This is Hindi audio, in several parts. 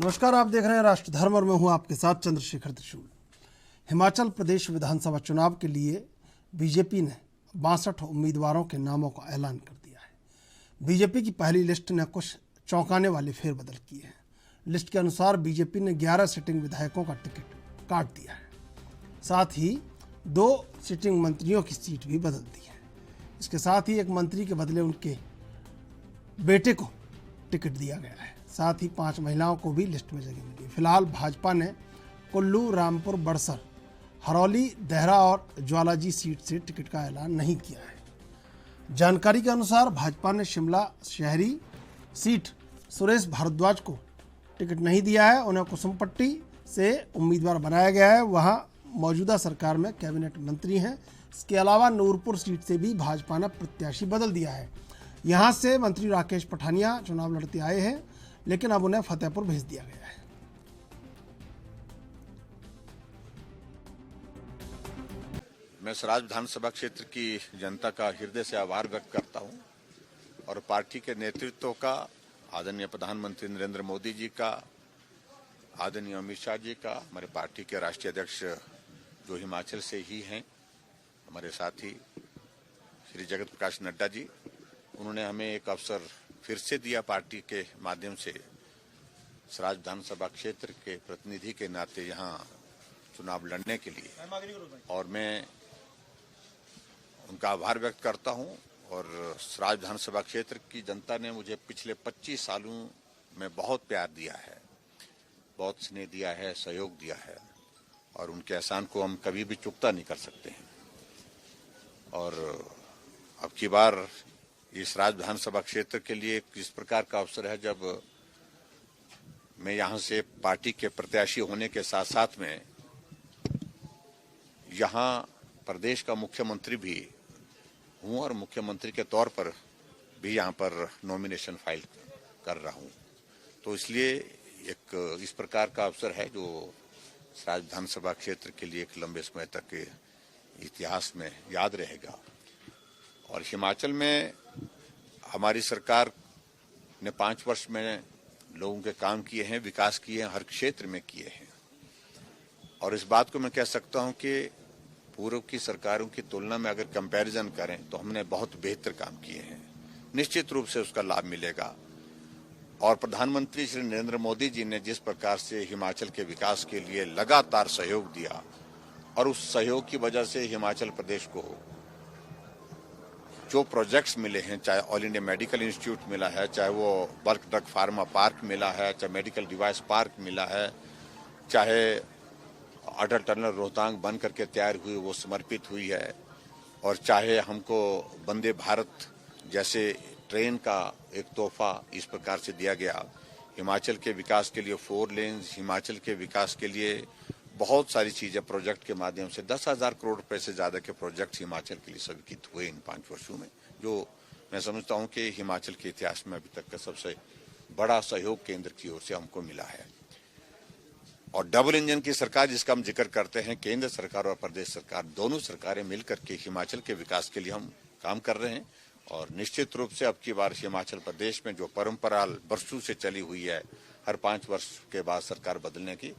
नमस्कार, आप देख रहे हैं राष्ट्र धर्म और मैं हूं आपके साथ चंद्रशेखर त्रिशूल। हिमाचल प्रदेश विधानसभा चुनाव के लिए बीजेपी ने 62 उम्मीदवारों के नामों का ऐलान कर दिया है। बीजेपी की पहली लिस्ट ने कुछ चौंकाने वाले फेरबदल किए हैं। लिस्ट के अनुसार बीजेपी ने 11 सिटिंग विधायकों का टिकट काट दिया है, साथ ही 2 सिटिंग मंत्रियों की सीट भी बदल दी है। इसके साथ ही एक मंत्री के बदले उनके बेटे को टिकट दिया गया है। साथ ही 5 महिलाओं को भी लिस्ट में जगह मिली। फिलहाल भाजपा ने कुल्लू, रामपुर, बड़सर, हरौली, देहरा और ज्वालाजी सीट से टिकट का ऐलान नहीं किया है। जानकारी के अनुसार भाजपा ने शिमला शहरी सीट सुरेश भारद्वाज को टिकट नहीं दिया है। उन्हें कुसुमपट्टी से उम्मीदवार बनाया गया है। वहां मौजूदा सरकार में कैबिनेट मंत्री हैं। इसके अलावा नूरपुर सीट से भी भाजपा ने प्रत्याशी बदल दिया है। यहां से मंत्री राकेश पठानिया चुनाव लड़ते आए हैं, लेकिन अब उन्हें फतेहपुर भेज दिया गया है। मैं सराज विधानसभा क्षेत्र की जनता का हृदय से आभार व्यक्त करता हूं और पार्टी के नेतृत्व का, आदरणीय प्रधानमंत्री नरेंद्र मोदी जी का, आदरणीय अमित शाह जी का, हमारे पार्टी के राष्ट्रीय अध्यक्ष जो हिमाचल से ही हैं, हमारे साथी श्री जगत प्रकाश नड्डा जी, उन्होंने हमें एक अवसर फिर से दिया पार्टी के माध्यम से सराज विधानसभा क्षेत्र के प्रतिनिधि के नाते यहाँ चुनाव लड़ने के लिए, और मैं उनका आभार व्यक्त करता हूं। और सराज विधानसभा क्षेत्र की जनता ने मुझे पिछले 25 सालों में बहुत प्यार दिया है, बहुत स्नेह दिया है, सहयोग दिया है, और उनके एहसान को हम कभी भी चुकता नहीं कर सकते हैं। और अब की बार इस राज्य विधानसभा क्षेत्र के लिए इस प्रकार का अवसर है जब मैं यहां से पार्टी के प्रत्याशी होने के साथ साथ में यहां प्रदेश का मुख्यमंत्री भी हूं और मुख्यमंत्री के तौर पर भी यहां पर नॉमिनेशन फाइल कर रहा हूं। तो इसलिए एक इस प्रकार का अवसर है जो राज्य विधानसभा क्षेत्र के लिए एक लंबे समय तक के इतिहास में याद रहेगा। और हिमाचल में हमारी सरकार ने 5 वर्ष में लोगों के काम किए हैं, विकास किए हैं, हर क्षेत्र में किए हैं। और इस बात को मैं कह सकता हूं कि पूर्व की सरकारों की तुलना में अगर कंपैरिजन करें तो हमने बहुत बेहतर काम किए हैं। निश्चित रूप से उसका लाभ मिलेगा। और प्रधानमंत्री श्री नरेंद्र मोदी जी ने जिस प्रकार से हिमाचल के विकास के लिए लगातार सहयोग दिया, और उस सहयोग की वजह से हिमाचल प्रदेश को जो प्रोजेक्ट्स मिले हैं, चाहे ऑल इंडिया मेडिकल इंस्टीट्यूट मिला है, चाहे वो बल्क ड्रग फार्मा पार्क मिला है, चाहे मेडिकल डिवाइस पार्क मिला है, चाहे अटल टनल रोहतांग बन करके तैयार हुई वो समर्पित हुई है, और चाहे हमको वंदे भारत जैसे ट्रेन का एक तोहफा इस प्रकार से दिया गया। हिमाचल के विकास के लिए 4 लेन्स, हिमाचल के विकास के लिए बहुत सारी चीजें प्रोजेक्ट के माध्यम से 10,000 करोड़ रुपए से ज्यादा के प्रोजेक्ट हिमाचल के लिए स्वीकृत हुए इन 5 वर्षों में, जो मैं समझता हूं कि हिमाचल के इतिहास में अभी तक का सबसे बड़ा सहयोग केंद्र की ओर से हमको मिला है। और डबल इंजन की सरकार जिसका हम जिक्र करते हैं, केंद्र सरकार और प्रदेश सरकार दोनों सरकारें मिलकर के हिमाचल के विकास के लिए हम काम कर रहे हैं। और निश्चित रूप से अब की बार हिमाचल प्रदेश में जो परंपरा वर्षों से चली हुई है, हर 5 वर्ष के बाद सरकार बदलने की,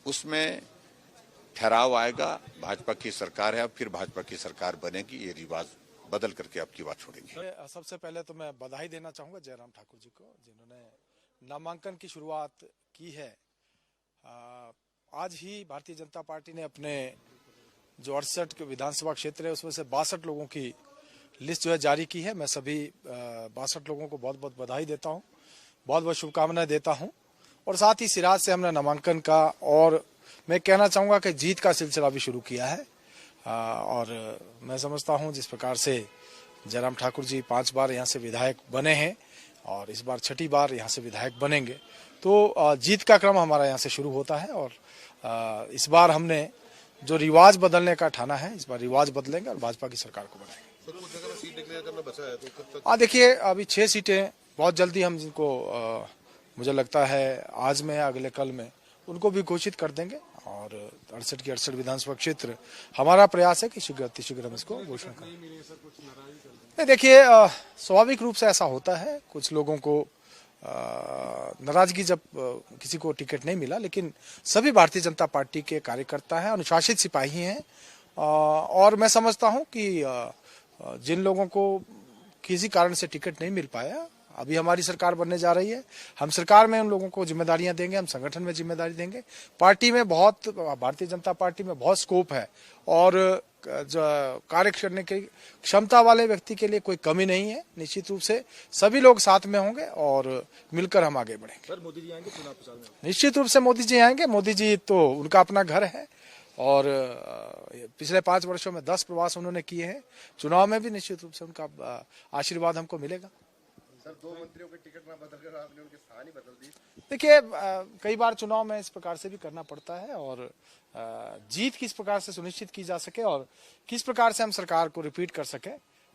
उसमें ठहराव आएगा। भाजपा की सरकार है, अब फिर भाजपा की सरकार बनेगी, ये रिवाज बदल करके अब की बात छोड़ेंगे। सबसे पहले तो मैं बधाई देना चाहूंगा जयराम ठाकुर जी को, जिन्होंने नामांकन की शुरुआत की है। आज ही भारतीय जनता पार्टी ने अपने जो 68 के विधानसभा क्षेत्र है उसमें से 62 लोगों की लिस्ट जो है जारी की है। मैं सभी 62 लोगों को बहुत बहुत बधाई देता हूं, बहुत बहुत शुभकामनाएं देता हूं। और साथ ही सिराज से हमने नामांकन का, और मैं कहना चाहूंगा कि जीत का सिलसिला भी शुरू किया है। और मैं समझता हूं जिस प्रकार से जयराम ठाकुर जी 5 बार यहाँ से विधायक बने हैं और इस बार 6ठी बार यहाँ से विधायक बनेंगे, तो जीत का क्रम हमारा यहाँ से शुरू होता है। और इस बार हमने जो रिवाज बदलने का ठाना है, इस बार रिवाज बदलेंगे और भाजपा की सरकार को बनाएंगे। देखिए, अभी 6 सीटें बहुत जल्दी हम जिनको मुझे लगता है आज में या अगले कल में उनको भी घोषित कर देंगे। और 68 के 68 विधानसभा क्षेत्र हमारा प्रयास है कि शीघ्र हम इसको घोषणा करें। देखिए, स्वाभाविक रूप से ऐसा होता है, कुछ लोगों को नाराजगी जब किसी को टिकट नहीं मिला, लेकिन सभी भारतीय जनता पार्टी के कार्यकर्ता हैं, अनुशासित सिपाही हैं। और मैं समझता हूं कि जिन लोगों को किसी कारण से टिकट नहीं मिल पाया, अभी हमारी सरकार बनने जा रही है, हम सरकार में उन लोगों को जिम्मेदारियां देंगे, हम संगठन में जिम्मेदारी देंगे। पार्टी में बहुत, भारतीय जनता पार्टी में बहुत स्कोप है और कार्य करने की क्षमता वाले व्यक्ति के लिए कोई कमी नहीं है। निश्चित रूप से सभी लोग साथ में होंगे और मिलकर हम आगे बढ़ेंगे। सर, मोदी जी आएंगे चुनाव प्रचार में? निश्चित रूप से मोदी जी आएंगे। मोदी जी तो उनका अपना घर है और पिछले 5 वर्षों में 10 प्रवास उन्होंने किए हैं। चुनाव में भी निश्चित रूप से उनका आशीर्वाद हमको मिलेगा। सर, 2 मंत्रियों के टिकट ना बदलकर आपने उनके स्थान ही बदल दी। देखिए, कई बार चुनाव में इस प्रकार से भी करना पड़ता है और जीत किस प्रकार से सुनिश्चित की जा सके और किस प्रकार से हम सरकार को रिपीट कर सके,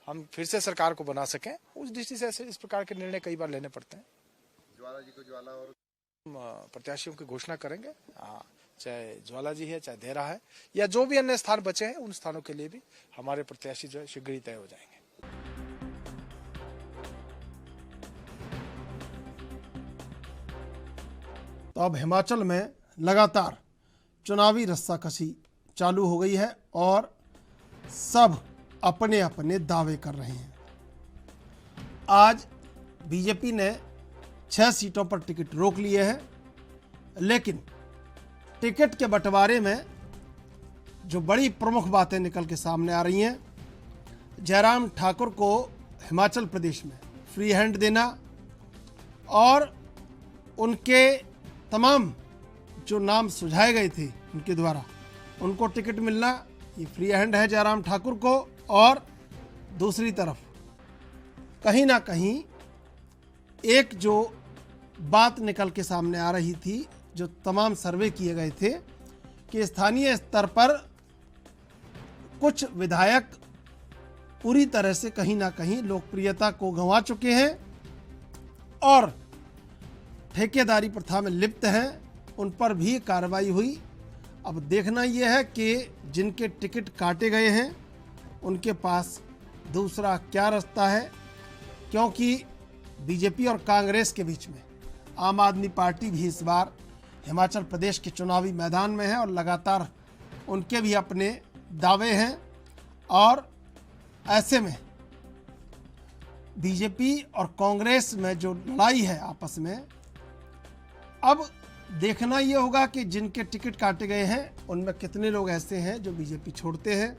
हम फिर से सरकार को बना सकें, उस दृष्टि से इस प्रकार के निर्णय कई बार लेने पड़ते हैं। ज्वाला जी को ज्वाला और प्रत्याशियों की घोषणा करेंगे, चाहे ज्वाला जी है, चाहे देरा है, या जो भी अन्य स्थान बचे हैं, उन स्थानों के लिए भी हमारे प्रत्याशी जो है शीघ्र ही तय हो जाएंगे। तो अब हिमाचल में लगातार चुनावी रस्साकशी चालू हो गई है और सब अपने अपने दावे कर रहे हैं। आज बीजेपी ने 6 सीटों पर टिकट रोक लिए हैं, लेकिन टिकट के बंटवारे में जो बड़ी प्रमुख बातें निकल के सामने आ रही हैं, जयराम ठाकुर को हिमाचल प्रदेश में फ्री हैंड देना और उनके तमाम जो नाम सुझाए गए थे उनके द्वारा उनको टिकट मिलना, ये फ्री हैंड है जयराम ठाकुर को। और दूसरी तरफ कहीं ना कहीं एक जो बात निकल के सामने आ रही थी, जो तमाम सर्वे किए गए थे, कि स्थानीय स्तर पर कुछ विधायक पूरी तरह से कहीं ना कहीं लोकप्रियता को गंवा चुके हैं और ठेकेदारी प्रथा में लिप्त हैं, उन पर भी कार्रवाई हुई। अब देखना यह है कि जिनके टिकट काटे गए हैं उनके पास दूसरा क्या रास्ता है, क्योंकि बीजेपी और कांग्रेस के बीच में आम आदमी पार्टी भी इस बार हिमाचल प्रदेश के चुनावी मैदान में है और लगातार उनके भी अपने दावे हैं। और ऐसे में बीजेपी और कांग्रेस में जो लड़ाई है आपस में, अब देखना ये होगा कि जिनके टिकट काटे गए हैं उनमें कितने लोग ऐसे हैं जो बीजेपी छोड़ते हैं।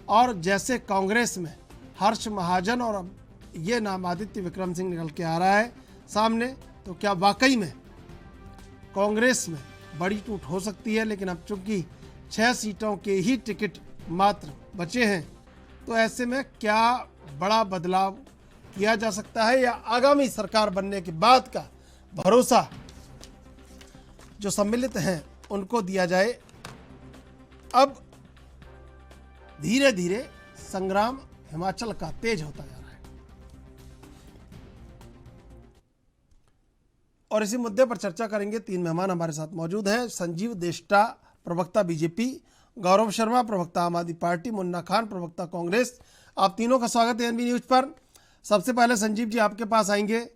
और जैसे कांग्रेस में हर्ष महाजन और अब ये नाम आदित्य विक्रम सिंह निकल के आ रहा है सामने, तो क्या वाकई में कांग्रेस में बड़ी टूट हो सकती है। लेकिन अब चूंकि 6 सीटों के ही टिकट मात्र बचे हैं, तो ऐसे में क्या बड़ा बदलाव किया जा सकता है या आगामी सरकार बनने के बाद का भरोसा जो सम्मिलित हैं उनको दिया जाए। अब धीरे धीरे संग्राम हिमाचल का तेज होता जा रहा है। और इसी मुद्दे पर चर्चा करेंगे। 3 मेहमान हमारे साथ मौजूद हैं। संजीव देष्टा, प्रवक्ता बीजेपी, गौरव शर्मा, प्रवक्ता आम आदमी पार्टी, मुन्ना खान, प्रवक्ता कांग्रेस। आप तीनों का स्वागत है एनबी न्यूज पर। सबसे पहले संजीव जी आपके पास आएंगे।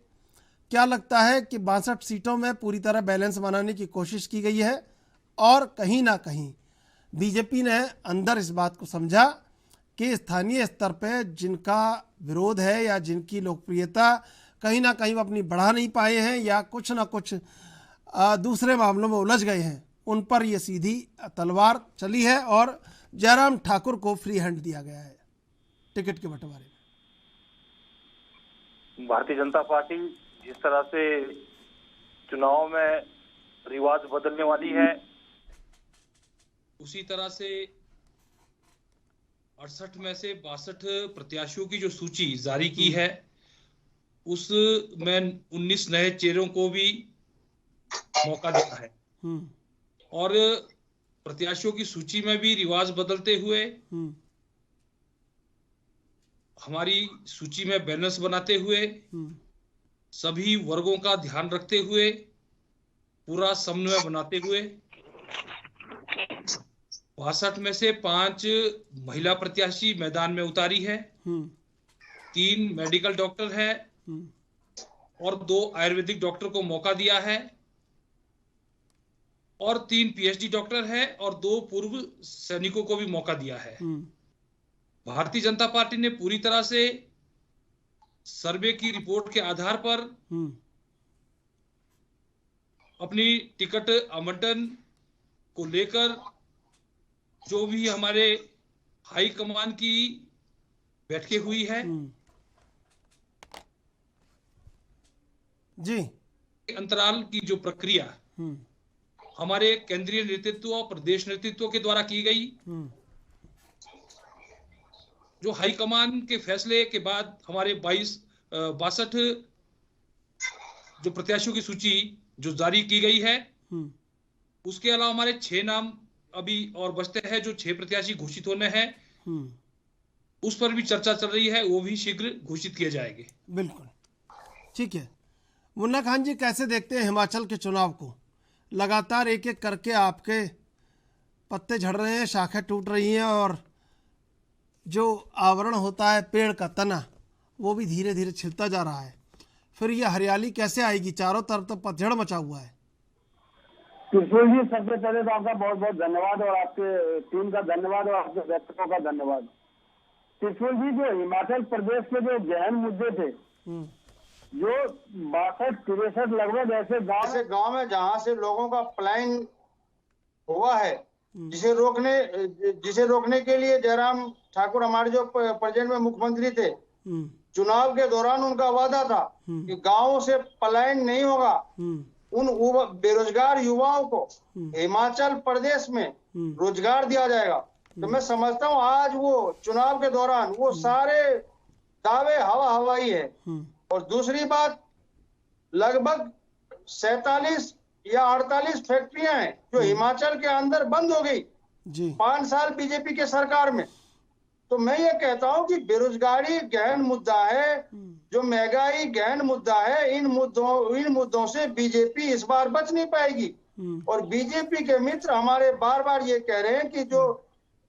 क्या लगता है कि 62 सीटों में पूरी तरह बैलेंस बनाने की कोशिश की गई है और कहीं ना कहीं बीजेपी ने अंदर इस बात को समझा कि स्थानीय स्तर पर जिनका विरोध है या जिनकी लोकप्रियता कहीं ना कहीं वो अपनी बढ़ा नहीं पाए हैं या कुछ ना कुछ दूसरे मामलों में उलझ गए हैं, उन पर ये सीधी तलवार चली है और जयराम ठाकुर को फ्री हैंड दिया गया है टिकट के बंटवारे में। भारतीय जनता पार्टी जिस तरह से चुनाव में रिवाज बदलने वाली है, उसी तरह से 68 में से 62 प्रत्याशियों की जो सूची जारी की है, उसमें 19 नए चेहरों को भी मौका दिया है और प्रत्याशियों की सूची में भी रिवाज बदलते हुए हमारी सूची में बैलेंस बनाते हुए सभी वर्गों का ध्यान रखते हुए पूरा समन्वय बनाते हुए 62 में से 5 महिला प्रत्याशी मैदान में उतारी है, 3 मेडिकल डॉक्टर है और 2 आयुर्वेदिक डॉक्टर को मौका दिया है और 3 पीएचडी डॉक्टर है और 2 पूर्व सैनिकों को भी मौका दिया है। भारतीय जनता पार्टी ने पूरी तरह से सर्वे की रिपोर्ट के आधार पर अपनी टिकट आवंटन को लेकर जो भी हमारे हाई कमान की बैठकें हुई है जी, अंतराल की जो प्रक्रिया हमारे केंद्रीय नेतृत्व और प्रदेश नेतृत्व के द्वारा की गई, जो हाईकमान के फैसले के बाद हमारे 62 जो प्रत्याशियों की सूची जो जारी की गई है, उसके अलावा हमारे 6 नाम अभी और बचते हैं जो 6 प्रत्याशी घोषित होने हैं, उस पर भी चर्चा चल रही है, वो भी शीघ्र घोषित किए जाएंगे। बिल्कुल ठीक है। मुन्ना खान जी, कैसे देखते हैं हिमाचल के चुनाव को? लगातार एक एक करके आपके पत्ते झड़ रहे हैं, शाखें टूट रही हैं और जो आवरण होता है पेड़ का तना वो भी धीरे धीरे छिलता जा रहा है। फिर ये हरियाली कैसे आएगी? चारों तरफ तो पतझड़ मचा हुआ है। त्रिशूल जी, सबसे पहले तो आपका बहुत बहुत धन्यवाद और आपके टीम का धन्यवाद और आपके दर्शकों का धन्यवाद। त्रिशूल जी, जो हिमाचल प्रदेश के जो गहन मुद्दे थे, जो 62-63 लगभग ऐसे गांव में जहां से लोगों का पलायन हुआ है, जिसे रोकने के लिए जयराम ठाकुर हमारे जो प्रेजेंट में मुख्यमंत्री थे, चुनाव के दौरान उनका वादा था कि गांवों से पलायन नहीं होगा, उन बेरोजगार युवाओं को हिमाचल प्रदेश में रोजगार दिया जाएगा। तो मैं समझता हूँ आज वो चुनाव के दौरान वो सारे दावे हवाई है। और दूसरी बात, लगभग 47 या 48 फैक्ट्रियां हैं जो हिमाचल के अंदर बंद हो गई 5 साल बीजेपी के सरकार में। तो मैं ये कहता हूं कि बेरोजगारी गहन मुद्दा है, जो महंगाई गहन मुद्दा है। इन मुद्दों से बीजेपी इस बार बच नहीं पाएगी। और बीजेपी के मित्र हमारे बार बार ये कह रहे हैं कि जो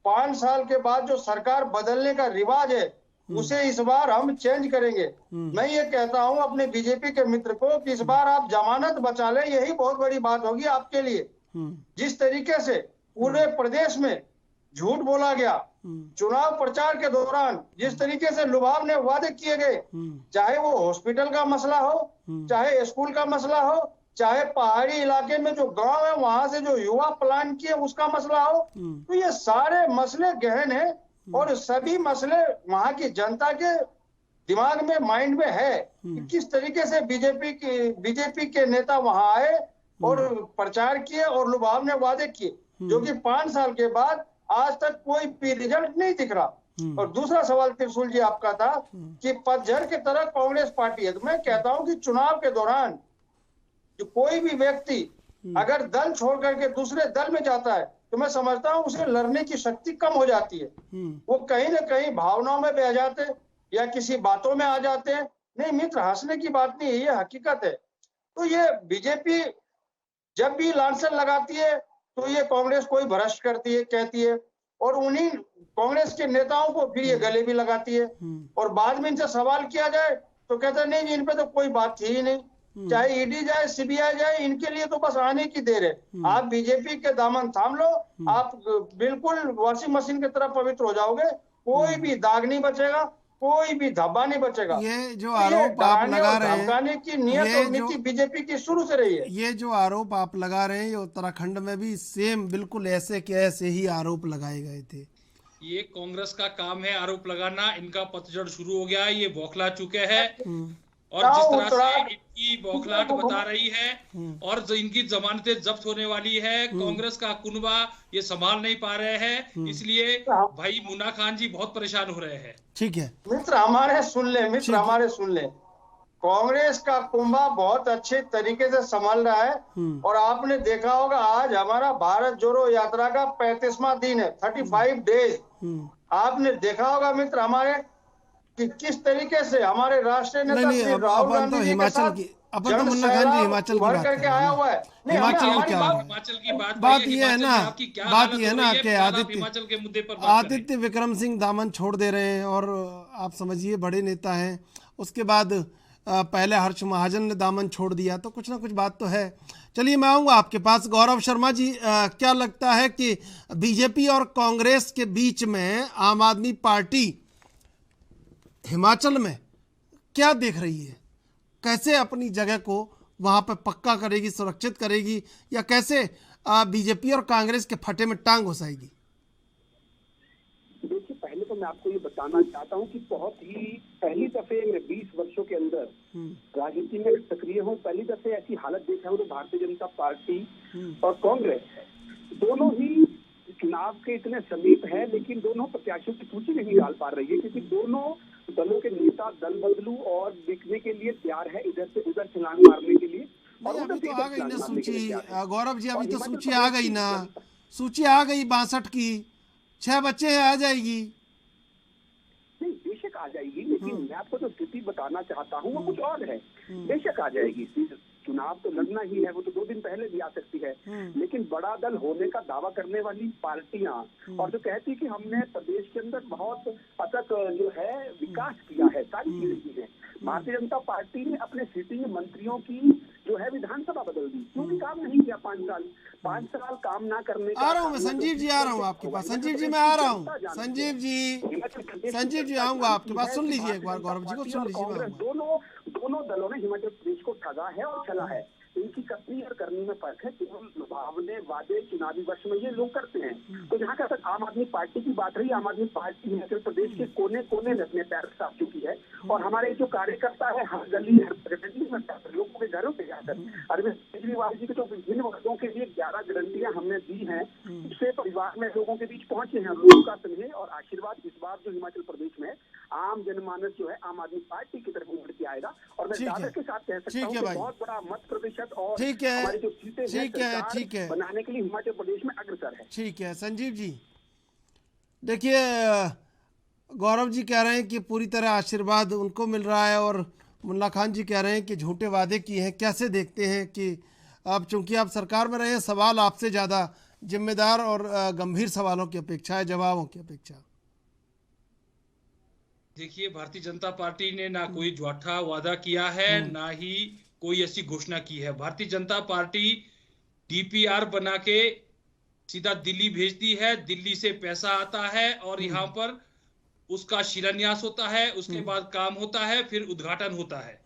5 साल के बाद जो सरकार बदलने का रिवाज है उसे इस बार हम चेंज करेंगे। मैं ये कहता हूं अपने बीजेपी के मित्र को कि इस बार आप जमानत बचा लें, यही बहुत बड़ी बात होगी आपके लिए। जिस तरीके से पूरे प्रदेश में झूठ बोला गया चुनाव प्रचार के दौरान, जिस तरीके से लुभावने वादे किए गए, चाहे वो हॉस्पिटल का मसला हो, चाहे स्कूल का मसला हो, चाहे पहाड़ी इलाके में जो गांव है वहां से जो युवा प्लान किए उसका मसला हो, तो ये सारे मसले गहन है और सभी मसले वहां की जनता के दिमाग में, माइंड में है कि किस तरीके से बीजेपी के नेता वहां आए और प्रचार किए और लुभावने वादे किए, जो कि 5 साल के बाद आज तक कोई भी रिजल्ट नहीं दिख रहा। और दूसरा सवाल त्रिशूल जी आपका था कि पतझड़ की तरह कांग्रेस पार्टी है। तो मैं कहता हूं कि चुनाव के दौरान जो कोई भी व्यक्ति अगर दल छोड़ करके दूसरे दल में जाता है तो मैं समझता हूं उसे लड़ने की शक्ति कम हो जाती है। वो कहीं ना कहीं भावनाओं में बह जाते या किसी बातों में आ जाते हैं। नहीं मित्र, हंसने की बात नहीं है, ये हकीकत है। तो ये बीजेपी जब भी लांछन लगाती है तो ये कांग्रेस कोई भ्रष्ट करती है, कहती है, और उन्हीं कांग्रेस के नेताओं को फिर ये गले भी लगाती है। और बाद में इनसे सवाल किया जाए तो कहते हैं नहीं, इन पे तो कोई बात थी ही नहीं। चाहे ईडी जाए, सीबीआई जाए, इनके लिए तो बस आने की देर है। आप बीजेपी के दामन थाम लो, आप बिल्कुल वॉशिंग मशीन की तरह पवित्र हो जाओगे, कोई भी दाग नहीं बचेगा, कोई भी धब्बा नहीं बचेगा। ये जो आरोप आप लगा रहे हैं, धमकाने की नियत और नीति बीजेपी की शुरू से रही है। ये जो आरोप आप लगा रहे हैं, ये उत्तराखंड में भी सेम बिल्कुल ऐसे के ऐसे ही आरोप लगाए गए थे। ये कांग्रेस का काम है आरोप लगाना। इनका पतझड़ शुरू हो गया है, ये बौखला चुके हैं। और जिस तरह से इनकी बौखलाहट बता रही है और जो इनकी जमानतें जब्त होने वाली है, कांग्रेस का कुनबा ये संभाल नहीं पा रहे हैं। इसलिए भाई मुन्ना खान जी बहुत परेशान हो रहे हैं। ठीक है मित्र, हमारे सुन ले, कांग्रेस का कुंभा बहुत अच्छे तरीके से संभाल रहा है। और आपने देखा होगा आज हमारा भारत जोड़ो यात्रा का 35वां दिन है, 35 डेज। आपने देखा होगा मित्र हमारे कि किस तरीके से हमारे राष्ट्रीय नेता श्री राहुल गांधी जी के साथ अपन तो मुन्ना खान जी हिमाचल की बात करके आया हुआ है। हिमाचल की क्या हिमाचल की बात ये है ना, बात ये है ना कि हिमाचल के मुद्दे पर आदित्य विक्रम सिंह दामन छोड़ दे रहे हैं और आप समझिए बड़े नेता हैं। उसके बाद पहले हर्ष महाजन ने दामन छोड़ दिया, तो कुछ ना कुछ बात तो है। चलिए मैं आऊँगा आपके पास। गौरव शर्मा जी, क्या लगता है कि बीजेपी और कांग्रेस के बीच में आम आदमी पार्टी हिमाचल में क्या देख रही है? कैसे अपनी जगह को वहाँ पे पक्का करेगी, सुरक्षित करेगी, या कैसे बीजेपी और कांग्रेस के फटे में टांग घुसाएगी? देखिए, पहले तो मैं आपको ये बताना चाहता हूँ कि बहुत ही पहली दफे मैं 20 वर्षों के अंदर राजनीति में सक्रिय हूँ, पहली दफे ऐसी हालत देखा हूँ तो भारतीय जनता पार्टी और कांग्रेस दोनों ही चुनाव के इतने समीप है, लेकिन दोनों प्रत्याशियों की सूची नहीं डाल पा रही है, क्योंकि दोनों दलों के नेता दल बदलू और बिकने के लिए तैयार है, इधर से उधर छलांग मारने के लिए। और अभी तो आ गई ना सूची गौरव जी, अभी तो सूची आ गई ना, सूची आ गई 62 की, 6 बच्चे हैं, आ जाएगी। नहीं, बेशक आ जाएगी, लेकिन मैं आपको जो स्थिति बताना चाहता हूँ वो कुछ और है। बेशक आ जाएगी, चुनाव तो लड़ना ही है, वो तो 2 दिन पहले भी आ सकती है, लेकिन बड़ा दल होने का दावा करने वाली पार्टियां और जो कहती कि हमने प्रदेश के अंदर बहुत अथक जो है विकास किया है, सारी चीजें की है। भारतीय जनता पार्टी ने अपने सिटिंग मंत्रियों की जो है विधानसभा बदल दी, क्योंकि काम नहीं किया 5 साल काम ना करने का। आ रहा हूँ मैं संजीव जी, आ रहा हूँ आपके पास। संजीव जी मैं आ रहा हूँ, संजीव जी आऊँगा आपके पास। सुन लीजिए एक बार गौरव जी को, सुन लीजिए। दोनों दलों ने हिमाचल प्रदेश को ठगा है और छला है। इनकी करनी और करनी में फर्क है। केवल लुभावने वादे चुनावी वर्ष में ये लोग करते हैं। तो जहाँ तक आम आदमी पार्टी की बात रही, आम आदमी पार्टी हिमाचल प्रदेश के कोने कोने में अपने पैर साफ चुकी है, और हमारे जो कार्यकर्ता है हर गली हर प्रगति में लोगों के घरों पे जाकर अरविंद केजरीवाल जी के जो विभिन्न वर्गों के लिए 11 गारंटियां हमने दी हैं, उससे परिवार में लोगों के बीच पहुंचे हैं। लोगों का स्नेह और आशीर्वाद इस बार जो हिमाचल प्रदेश में आम जनमानस जो है आम आदमी पार्टी की तरफ उमड़ के आएगा, और मैं दावे के साथ कह सकता हूँ कि बहुत बड़ा मत प्रतिशत और हमारी जो सीटें ठीक है बनाने के लिए हिमाचल प्रदेश में अग्रसर है। ठीक है संजीव जी, देखिए गौरव जी कह रहे हैं कि पूरी तरह आशीर्वाद उनको मिल रहा है, और मुन्ना खान जी कह रहे हैं कि झूठे वादे किए हैं। कैसे देखते हैं कि अब चूंकि आप सरकार में रहे हैं, सवाल आपसे ज़्यादा जिम्मेदार और गंभीर सवालों की अपेक्षा है, जवाबों की अपेक्षा। देखिए, भारतीय जनता पार्टी ने ना कोई झूठा वादा किया है, ना ही कोई ऐसी घोषणा की है। भारतीय जनता पार्टी डीपीआर बना के सीधा दिल्ली भेजती है, दिल्ली से पैसा आता है और यहाँ पर उसका शिलान्यास होता है, उसके बाद काम होता है, फिर उद्घाटन होता है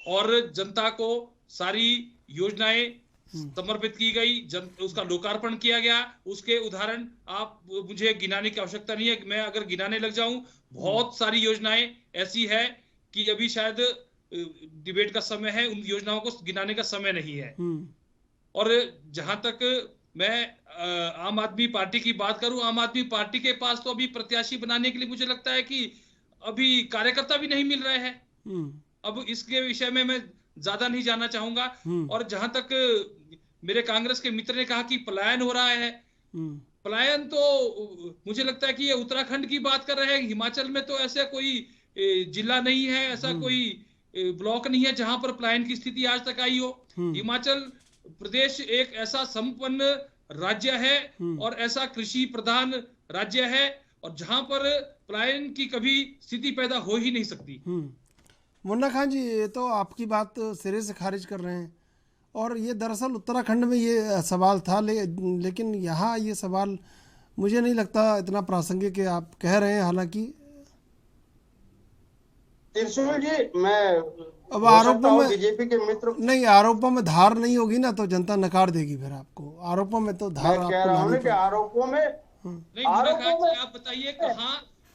और जनता को सारी योजनाएं समर्पित की गई, उसका लोकार्पण किया गया। उसके उदाहरण आप मुझे गिनाने की आवश्यकता नहीं है, मैं अगर गिनाने लग जाऊं बहुत सारी योजनाएं ऐसी है कि अभी शायद डिबेट का समय है, उन योजनाओं को गिनाने का समय नहीं है। और जहां तक मैं आम आदमी पार्टी की बात करूं, आम आदमी पार्टी के पास तो अभी प्रत्याशी बनाने के लिए मुझे लगता है कि अभी कार्यकर्ता भी नहीं मिल रहे हैं। अब इसके विषय में मैं ज्यादा नहीं जानना चाहूंगा। और जहां तक मेरे कांग्रेस के मित्र ने कहा कि पलायन हो रहा है, पलायन तो मुझे लगता है कि ये उत्तराखंड की बात कर रहे हैं। हिमाचल में तो ऐसा कोई जिला नहीं है, ऐसा कोई ब्लॉक नहीं है जहां पर पलायन की स्थिति आज तक आई हो। हिमाचल प्रदेश एक ऐसा संपन्न राज्य है और ऐसा कृषि प्रधान राज्य है, और जहां पर पलायन की कभी स्थिति पैदा हो ही नहीं सकती। मुन्ना खान जी, ये तो आपकी बात सिरे से खारिज कर रहे हैं, और ये दरअसल उत्तराखंड में ये सवाल था, लेकिन यहाँ ये सवाल मुझे नहीं लगता इतना प्रासंगिक है आप कह रहे हैं। हालांकि त्रिशूल जी, मैं अब आरोपों में बीजेपी के मित्र नहीं, आरोपों में धार नहीं होगी ना तो जनता नकार देगी फिर आपको। आरोपों में तो धार कह रहा हूँ कि आरोपों में नहीं, आप बताइए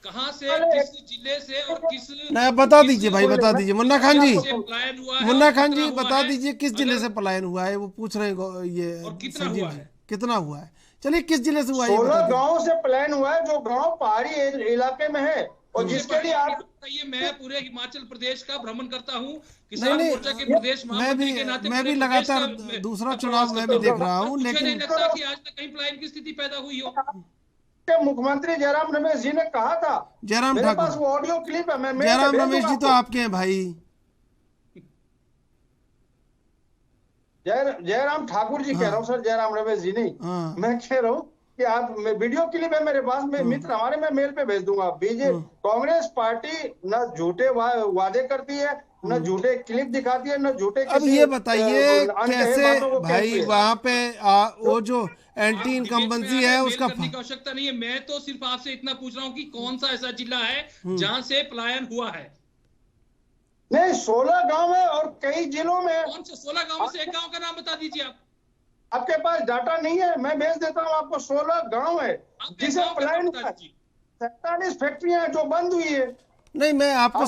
कहाँ से, किस जिले से और किस नहीं, बता दीजिए भाई, बता दीजिए मुन्ना खान जी, पलायन हुआ है, मुन्ना खान जी बता दीजिए किस जिले से पलायन हुआ है। वो पूछ रहे हैं ये संजीव जी, कितना हुआ है। चलिए किस जिले से हुआ है? 16 गाँव से पलायन हुआ है, जो गाँव पहाड़ी इलाके में है, और जिसके लिए आप बताइए। मैं पूरे हिमाचल प्रदेश का भ्रमण करता हूँ, किसान मोर्चा के प्रदेश महामंत्री के नाते मैं भी लगातार दूसरा चुनाव मैं भी देख रहा हूँ, लेकिन नहीं लगता कि आज तक कहीं पलायन की स्थिति पैदा हुई हो। मुख्यमंत्री जयराम रमेश जी ने कहा था, जयराम मेरे पास ठाकुर, वो ऑडियो क्लिप है, मैं जयराम रमेश जी तो आपके हैं भाई। जयराम ठाकुर जी कह रहा हूँ सर, जयराम रमेश जी नहीं। मैं कह रहा हूँ कि आप वीडियो क्लिप है मेरे पास में, मित्र हमारे, मैं मेल पे भेज दूंगा। कांग्रेस पार्टी न झूठे वादे करती है, न झूठे क्लिप दिखाती है, न झूठे अब ये बताइए कैसे भाई वहां पे वो जो एंटी इनकम्बेंसी है उसका करने की आवश्यकता नहीं है। मैं तो सिर्फ आपसे इतना पूछ रहा हूँ कि कौन सा ऐसा जिला है जहां से पलायन हुआ है? नहीं, 16 गांव है और कई जिलों में। कौन से 16 गांव से एक गांव का नाम बता दीजिए आप। आपके पास डाटा नहीं है, मैं भेज देता हूँ आपको। 16 गांव है जिसे पलायन, 47 फैक्ट्रियां जो बंद हुई है। नहीं, मैं आपको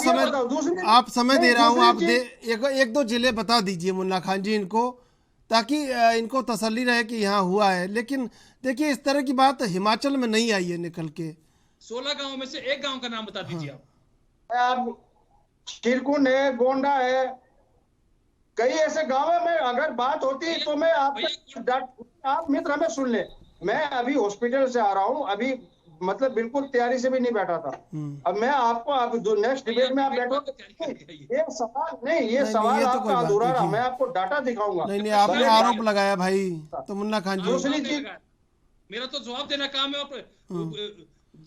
आप समय दे रहा हूँ। आप एक दो जिले बता दीजिए मुन्ना खान जी इनको, ताकि इनको तसल्ली रहे कि यहाँ हुआ है। लेकिन देखिए इस तरह की बात हिमाचल में नहीं आई है निकल के। 16 गांव में से एक गांव का नाम बता दीजिए आप। चिरकुंड है, गोंडा है, कई ऐसे गांव है। मैं अगर बात होती तो मैं आप मित्र हमें सुन ले। मैं अभी हॉस्पिटल से आ रहा हूँ, अभी मतलब बिल्कुल तैयारी से भी नहीं बैठा था। अब मैं आपको अब नेक्स्ट डिबेट में आप बैठो, ये सवाल नहीं, ये सवाल आपका अधूरा रहा। मैं आपको डाटा दिखाऊंगा। नहीं, आपने आरोप लगाया भाई, तो मुन्ना खान जी दूसरी चीज, मेरा तो जवाब देना काम है।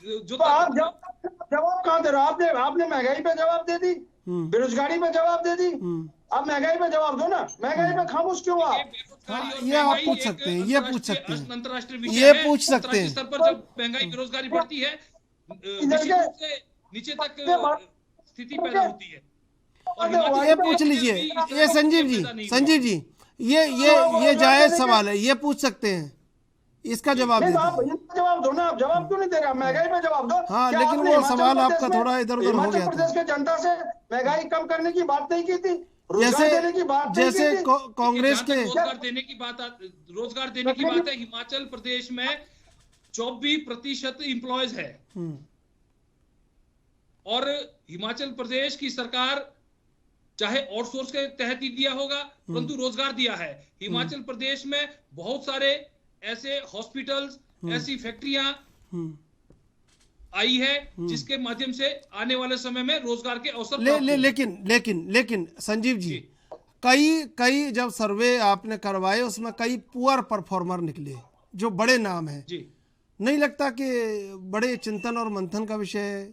जो आप जवाब कहाँ दे रहे हो? आपने महंगाई पे जवाब दे दी, बेरोजगारी पे जवाब दे दी। आप महंगाई पे जवाब दो ना। महंगाई पे खामोश क्यों आप? ये आप पूछ सकते हैं, ये पूछ सकते हैं, अंतर्राष्ट्रीय ये पूछ सकते हैं। स्तर पर जब महंगाई बेरोजगारी बढ़ती है, निश्चित रूप से नीचे तक स्थिति पैदा होती है। ये पूछ लीजिए, ये संजीव जी ये जायज सवाल है, ये पूछ सकते हैं, इसका जवाब दे दो। जवाब दो ना। आप जवाब क्यों नहीं दे रहे? महंगाई पे जवाब दो। हाँ, लेकिन वो सवाल आपका थोड़ा इधर उधर हो गया था। प्रदेश के जनता से महंगाई कम करने की बात नहीं की थी, जैसे कांग्रेस के रोजगार देने की बात है। हिमाचल प्रदेश में 24% एम्प्लॉयज है और हिमाचल प्रदेश की सरकार चाहे आउटसोर्स के तहत ही दिया होगा, परंतु रोजगार दिया है। हिमाचल प्रदेश में बहुत सारे ऐसे हॉस्पिटल्स, ऐसी फैक्ट्रियां आई है जिसके माध्यम से आने वाले समय में रोजगार के अवसर लेकिन संजीव जी, कई जब सर्वे आपने करवाए उसमें कई पुअर परफॉर्मर निकले जो बड़े नाम हैं जी। नहीं लगता कि बड़े चिंतन और मंथन का विषय है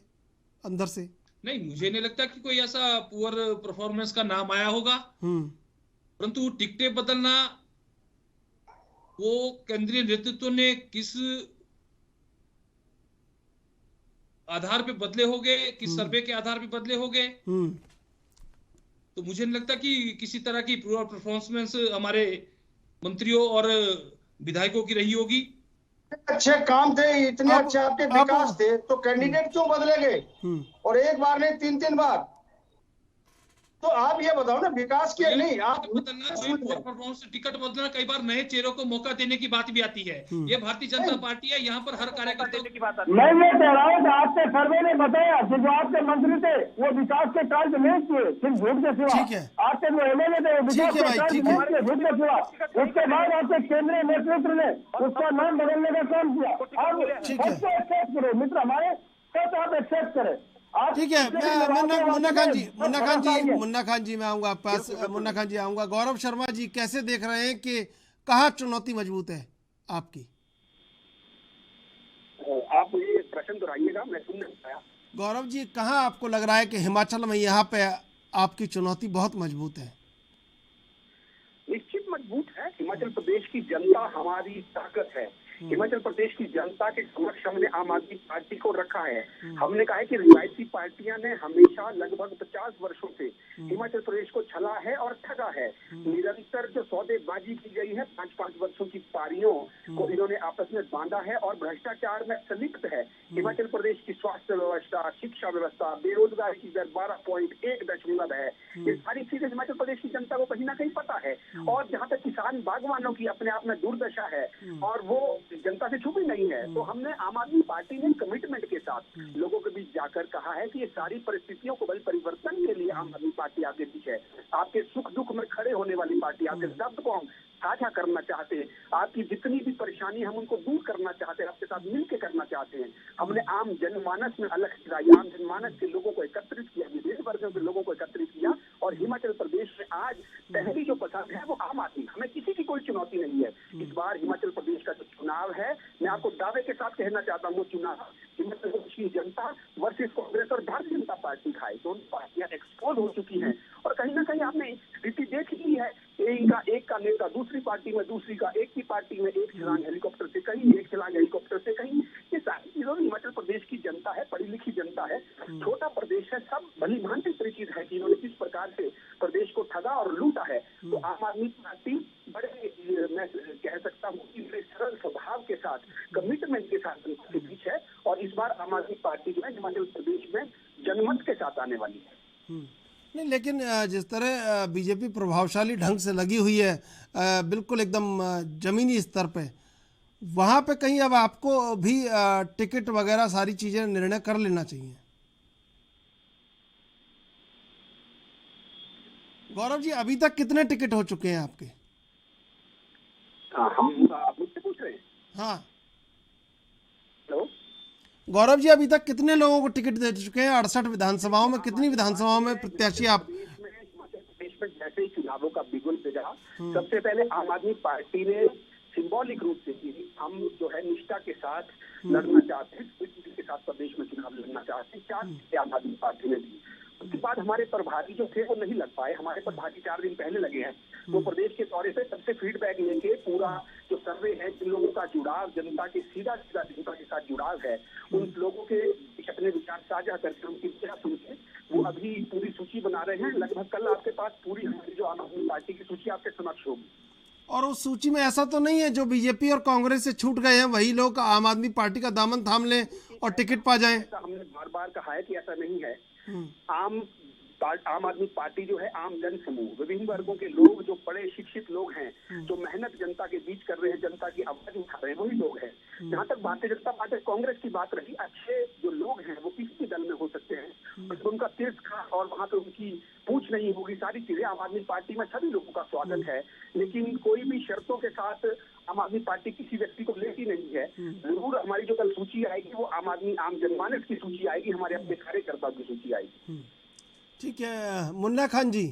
अंदर से? नहीं, मुझे नहीं लगता कि कोई ऐसा पुअर परफॉर्मेंस का नाम आया होगा, परंतु टिकटें बदलना वो केंद्रीय नेतृत्व ने किस आधार पे बदले होंगे, किस सर्वे के आधार पे बदले होंगे, तो मुझे नहीं लगता कि किसी तरह की पुअर परफॉर्मेंस हमारे मंत्रियों और विधायकों की रही होगी। अच्छे काम थे, इतने अच्छे आपके विकास थे, तो कैंडिडेट क्यों बदले गए? और एक बार नहीं 3 बार। तो आप ये बताओ ना, विकास के नहीं आप टिकट बदलना, कई बार नए चेहरों को मौका देने की बात भी आती है। ये भारतीय जनता पार्टी है, यहाँ पर हर कार्यकर्ता की बात आती है। मैं ये कह रहा हूँ कि आपके सर्वे ने बताया कि जो आपके मंत्री थे वो विकास के कार्य नहीं किए, सिर्फ झूठ के सिवा। आपके जो एमएलए थे वो विकास के कार्य नहीं किए, झूठ के सिवा। उसके बाद आपके केंद्रीय नेतृत्व ने उसका नाम बदलने का काम किया। आप एक्सेप्ट करो मित्र हमारे, तो आप एक्सेप्ट करें। ठीक है, मुन्ना खान जी मैं आऊंगा आपके पास। मुन्ना खान जी आऊंगा। गौरव शर्मा जी कैसे देख रहे हैं कि कहाँ चुनौती मजबूत है आपकी? आप ये प्रश्न दोहराइएगा, मैं सुन नहीं पाया। गौरव जी, कहाँ आपको लग रहा है कि हिमाचल में यहाँ पे आपकी चुनौती बहुत मजबूत है? निश्चित मजबूत है। हिमाचल प्रदेश की जनता हमारी ताकत है। हिमाचल प्रदेश की जनता के समक्ष हमने आम आदमी पार्टी को रखा है। हमने कहा है कि रिवायती पार्टियां ने हमेशा लगभग 50 वर्षों से हिमाचल प्रदेश को छला है और ठगा है। निरंतर जो सौदेबाजी की गई है 5-5 वर्षों की पारियों को इन्होंने आपस में बांधा है और भ्रष्टाचार में संलिप्त है। हिमाचल प्रदेश की स्वास्थ्य व्यवस्था, शिक्षा व्यवस्था, बेरोजगारी की दर 12.1 है। ये सारी चीजें हिमाचल प्रदेश की जनता को कहीं ना कहीं पता है। और जहाँ तक किसान बागवानों की अपने आप में दुर्दशा है और वो जनता से छुपी नहीं है, तो हमने आम आदमी पार्टी ने कमिटमेंट के साथ लोगों के बीच जाकर कहा है कि ये सारी परिस्थितियों को बल परिवर्तन के लिए आम आदमी पार्टी आपके बीच है। आपके सुख दुख में खड़े होने वाली पार्टी, आपके दर्द को हम साझा करना चाहते हैं, आपकी जितनी भी परेशानी हम उनको दूर करना चाहते हैं, आपके साथ मिलकर करना चाहते हैं। हमने आम जनमानस में अलग गिराई, आम जनमानस के लोगों को एकत्रित किया, विभिन्न वर्गों के लोगों को एकत्रित किया और हिमाचल प्रदेश में आज पहली जो पसंद है वो आम आदमी। हमें किसी की कोई चुनौती नहीं है। इस बार हिमाचल प्रदेश का जो चुनाव है, मैं आपको दावे के साथ कहना चाहता हूँ, वो चुनाव हिमाचल प्रदेश की जनता वर्सेस कांग्रेस और भारतीय जनता पार्टी खाए। दोनों पार्टियां एक्सपोज हो चुकी हैं और कहीं ना कहीं आपने स्थिति देख ली है। एक का नेता दूसरी पार्टी में, दूसरी का एक की पार्टी में, एक छलांग हेलीकॉप्टर से कहीं, एक छलांग हेलीकॉप्टर से कहीं। ये सारी चीजों में हिमाचल प्रदेश की जनता है, पढ़ी लिखी जनता है, छोटा प्रदेश है, सब भली भांति परिचित है कि इन्होंने किस प्रकार से प्रदेश को ठगा और लूटा है। तो आम आदमी पार्टी बड़े, मैं कह सकता हूँ कि बड़े सरल स्वभाव के साथ, कमिटमेंट के साथ जनता के बीच है। और इस बार आम आदमी पार्टी जो है हिमाचल प्रदेश में जनमत के साथ आने वाली है। नहीं, लेकिन जिस तरह बीजेपी प्रभावशाली ढंग से लगी हुई है, बिल्कुल एकदम जमीनी स्तर पे, वहाँ पे कहीं अब आपको भी टिकट वगैरह सारी चीजें निर्णय कर लेना चाहिए। गौरव जी, अभी तक कितने टिकट हो चुके हैं आपके? हम मुझसे पूछ रहे हैं? हाँ। हेलो गौरव जी, अभी तक कितने लोगों को टिकट दे चुके हैं? 68 विधानसभाओं में कितनी विधानसभाओं में प्रत्याशी आप? हिमाचल प्रदेश में जैसे ही चुनावों का बिगुल बजा, सबसे पहले आम आदमी पार्टी ने सिंबॉलिक रूप से की, हम जो है निष्ठा के साथ लड़ना चाहते हैं, के साथ प्रदेश में चुनाव लड़ना चाहते हैं, 4 आम आदमी पार्टी ने दी। उसके बाद हमारे प्रभारी जो थे वो नहीं लग पाए, हमारे प्रभारी 4 दिन पहले लगे हैं। वो प्रदेश के दौरे से सबसे फीडबैक लेके पूरा जो सर्वे है, जिन लोगों का जुड़ाव जनता के सीधा जनता के साथ जुड़ाव है, उन लोगों के अपने विचार साझा करके उनकी क्या सुन के वो अभी पूरी सूची बना रहे हैं। लगभग कल आपके पास पूरी हमारी जो आम आदमी पार्टी की सूची आपके समक्ष होगी। और उस सूची में ऐसा तो नहीं है जो बीजेपी और कांग्रेस से छूट गए हैं वही लोग आम आदमी पार्टी का दामन थाम लें और टिकट पा जाएं? हमने बार बार कहा है कि ऐसा नहीं है। आम आदमी पार्टी जो है आम जन समूह, विभिन्न वर्गों के लोग, जो बड़े शिक्षित लोग हैं, जो मेहनत जनता के बीच कर रहे हैं, जनता की आवाज उठा रहे हैं, वही लोग हैं। जहाँ तक भारतीय जनता पार्टी कांग्रेस की बात रही, अच्छे जो लोग हैं वो किसी भी दल में हो सकते हैं, उनका तिरस्कार और वहाँ पे उनकी पूछ नहीं होगी, सारी चीजें। आम आदमी पार्टी में सभी लोगों का स्वागत है, लेकिन कोई भी शर्तों के साथ आम आदमी पार्टी किसी व्यक्ति को लेती नहीं है। जरूर हमारी जो कल सूची आएगी वो आम जनमानस की सूची आएगी, हमारे अपने कार्यकर्ताओं की सूची आएगी। ठीक है मुन्ना खान जी,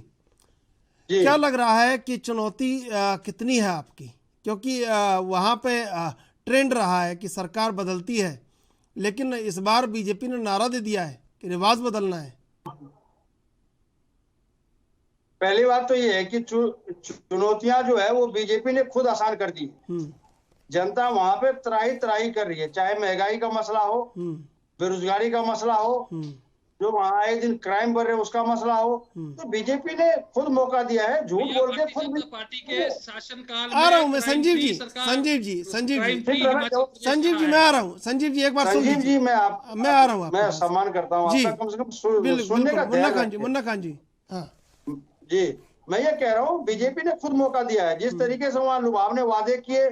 क्या लग रहा है कि चुनौती कितनी है आपकी? क्योंकि वहाँ पे ट्रेंड रहा है कि सरकार बदलती है, लेकिन इस बार बीजेपी ने नारा दे दिया है कि रिवाज बदलना है। पहली बात तो ये है कि चुनौतियां जो है वो बीजेपी ने खुद आसान कर दी। जनता वहां पे त्राही कर रही है, चाहे महंगाई का मसला हो, बेरोजगारी का मसला हो, जो वहाँ आए दिन क्राइम बढ़ रहे उसका मसला हो, तो बीजेपी ने खुद मौका दिया है। झूठ बोल के खुद पार्टी के शासनकाल आ रहा हूँ मैं। संजीव जी मैं आ रहा हूँ। संजीव जी एक बार संजीव जी मैं आ रहा हूँ, मैं सम्मान करता हूँ आपका, कम से कम सुनने का। मुन्ना खान जी, हाँ जी, मैं ये कह रहा हूँ बीजेपी ने खुद मौका दिया है। जिस तरीके से वहाँ लुभावने वादे किए,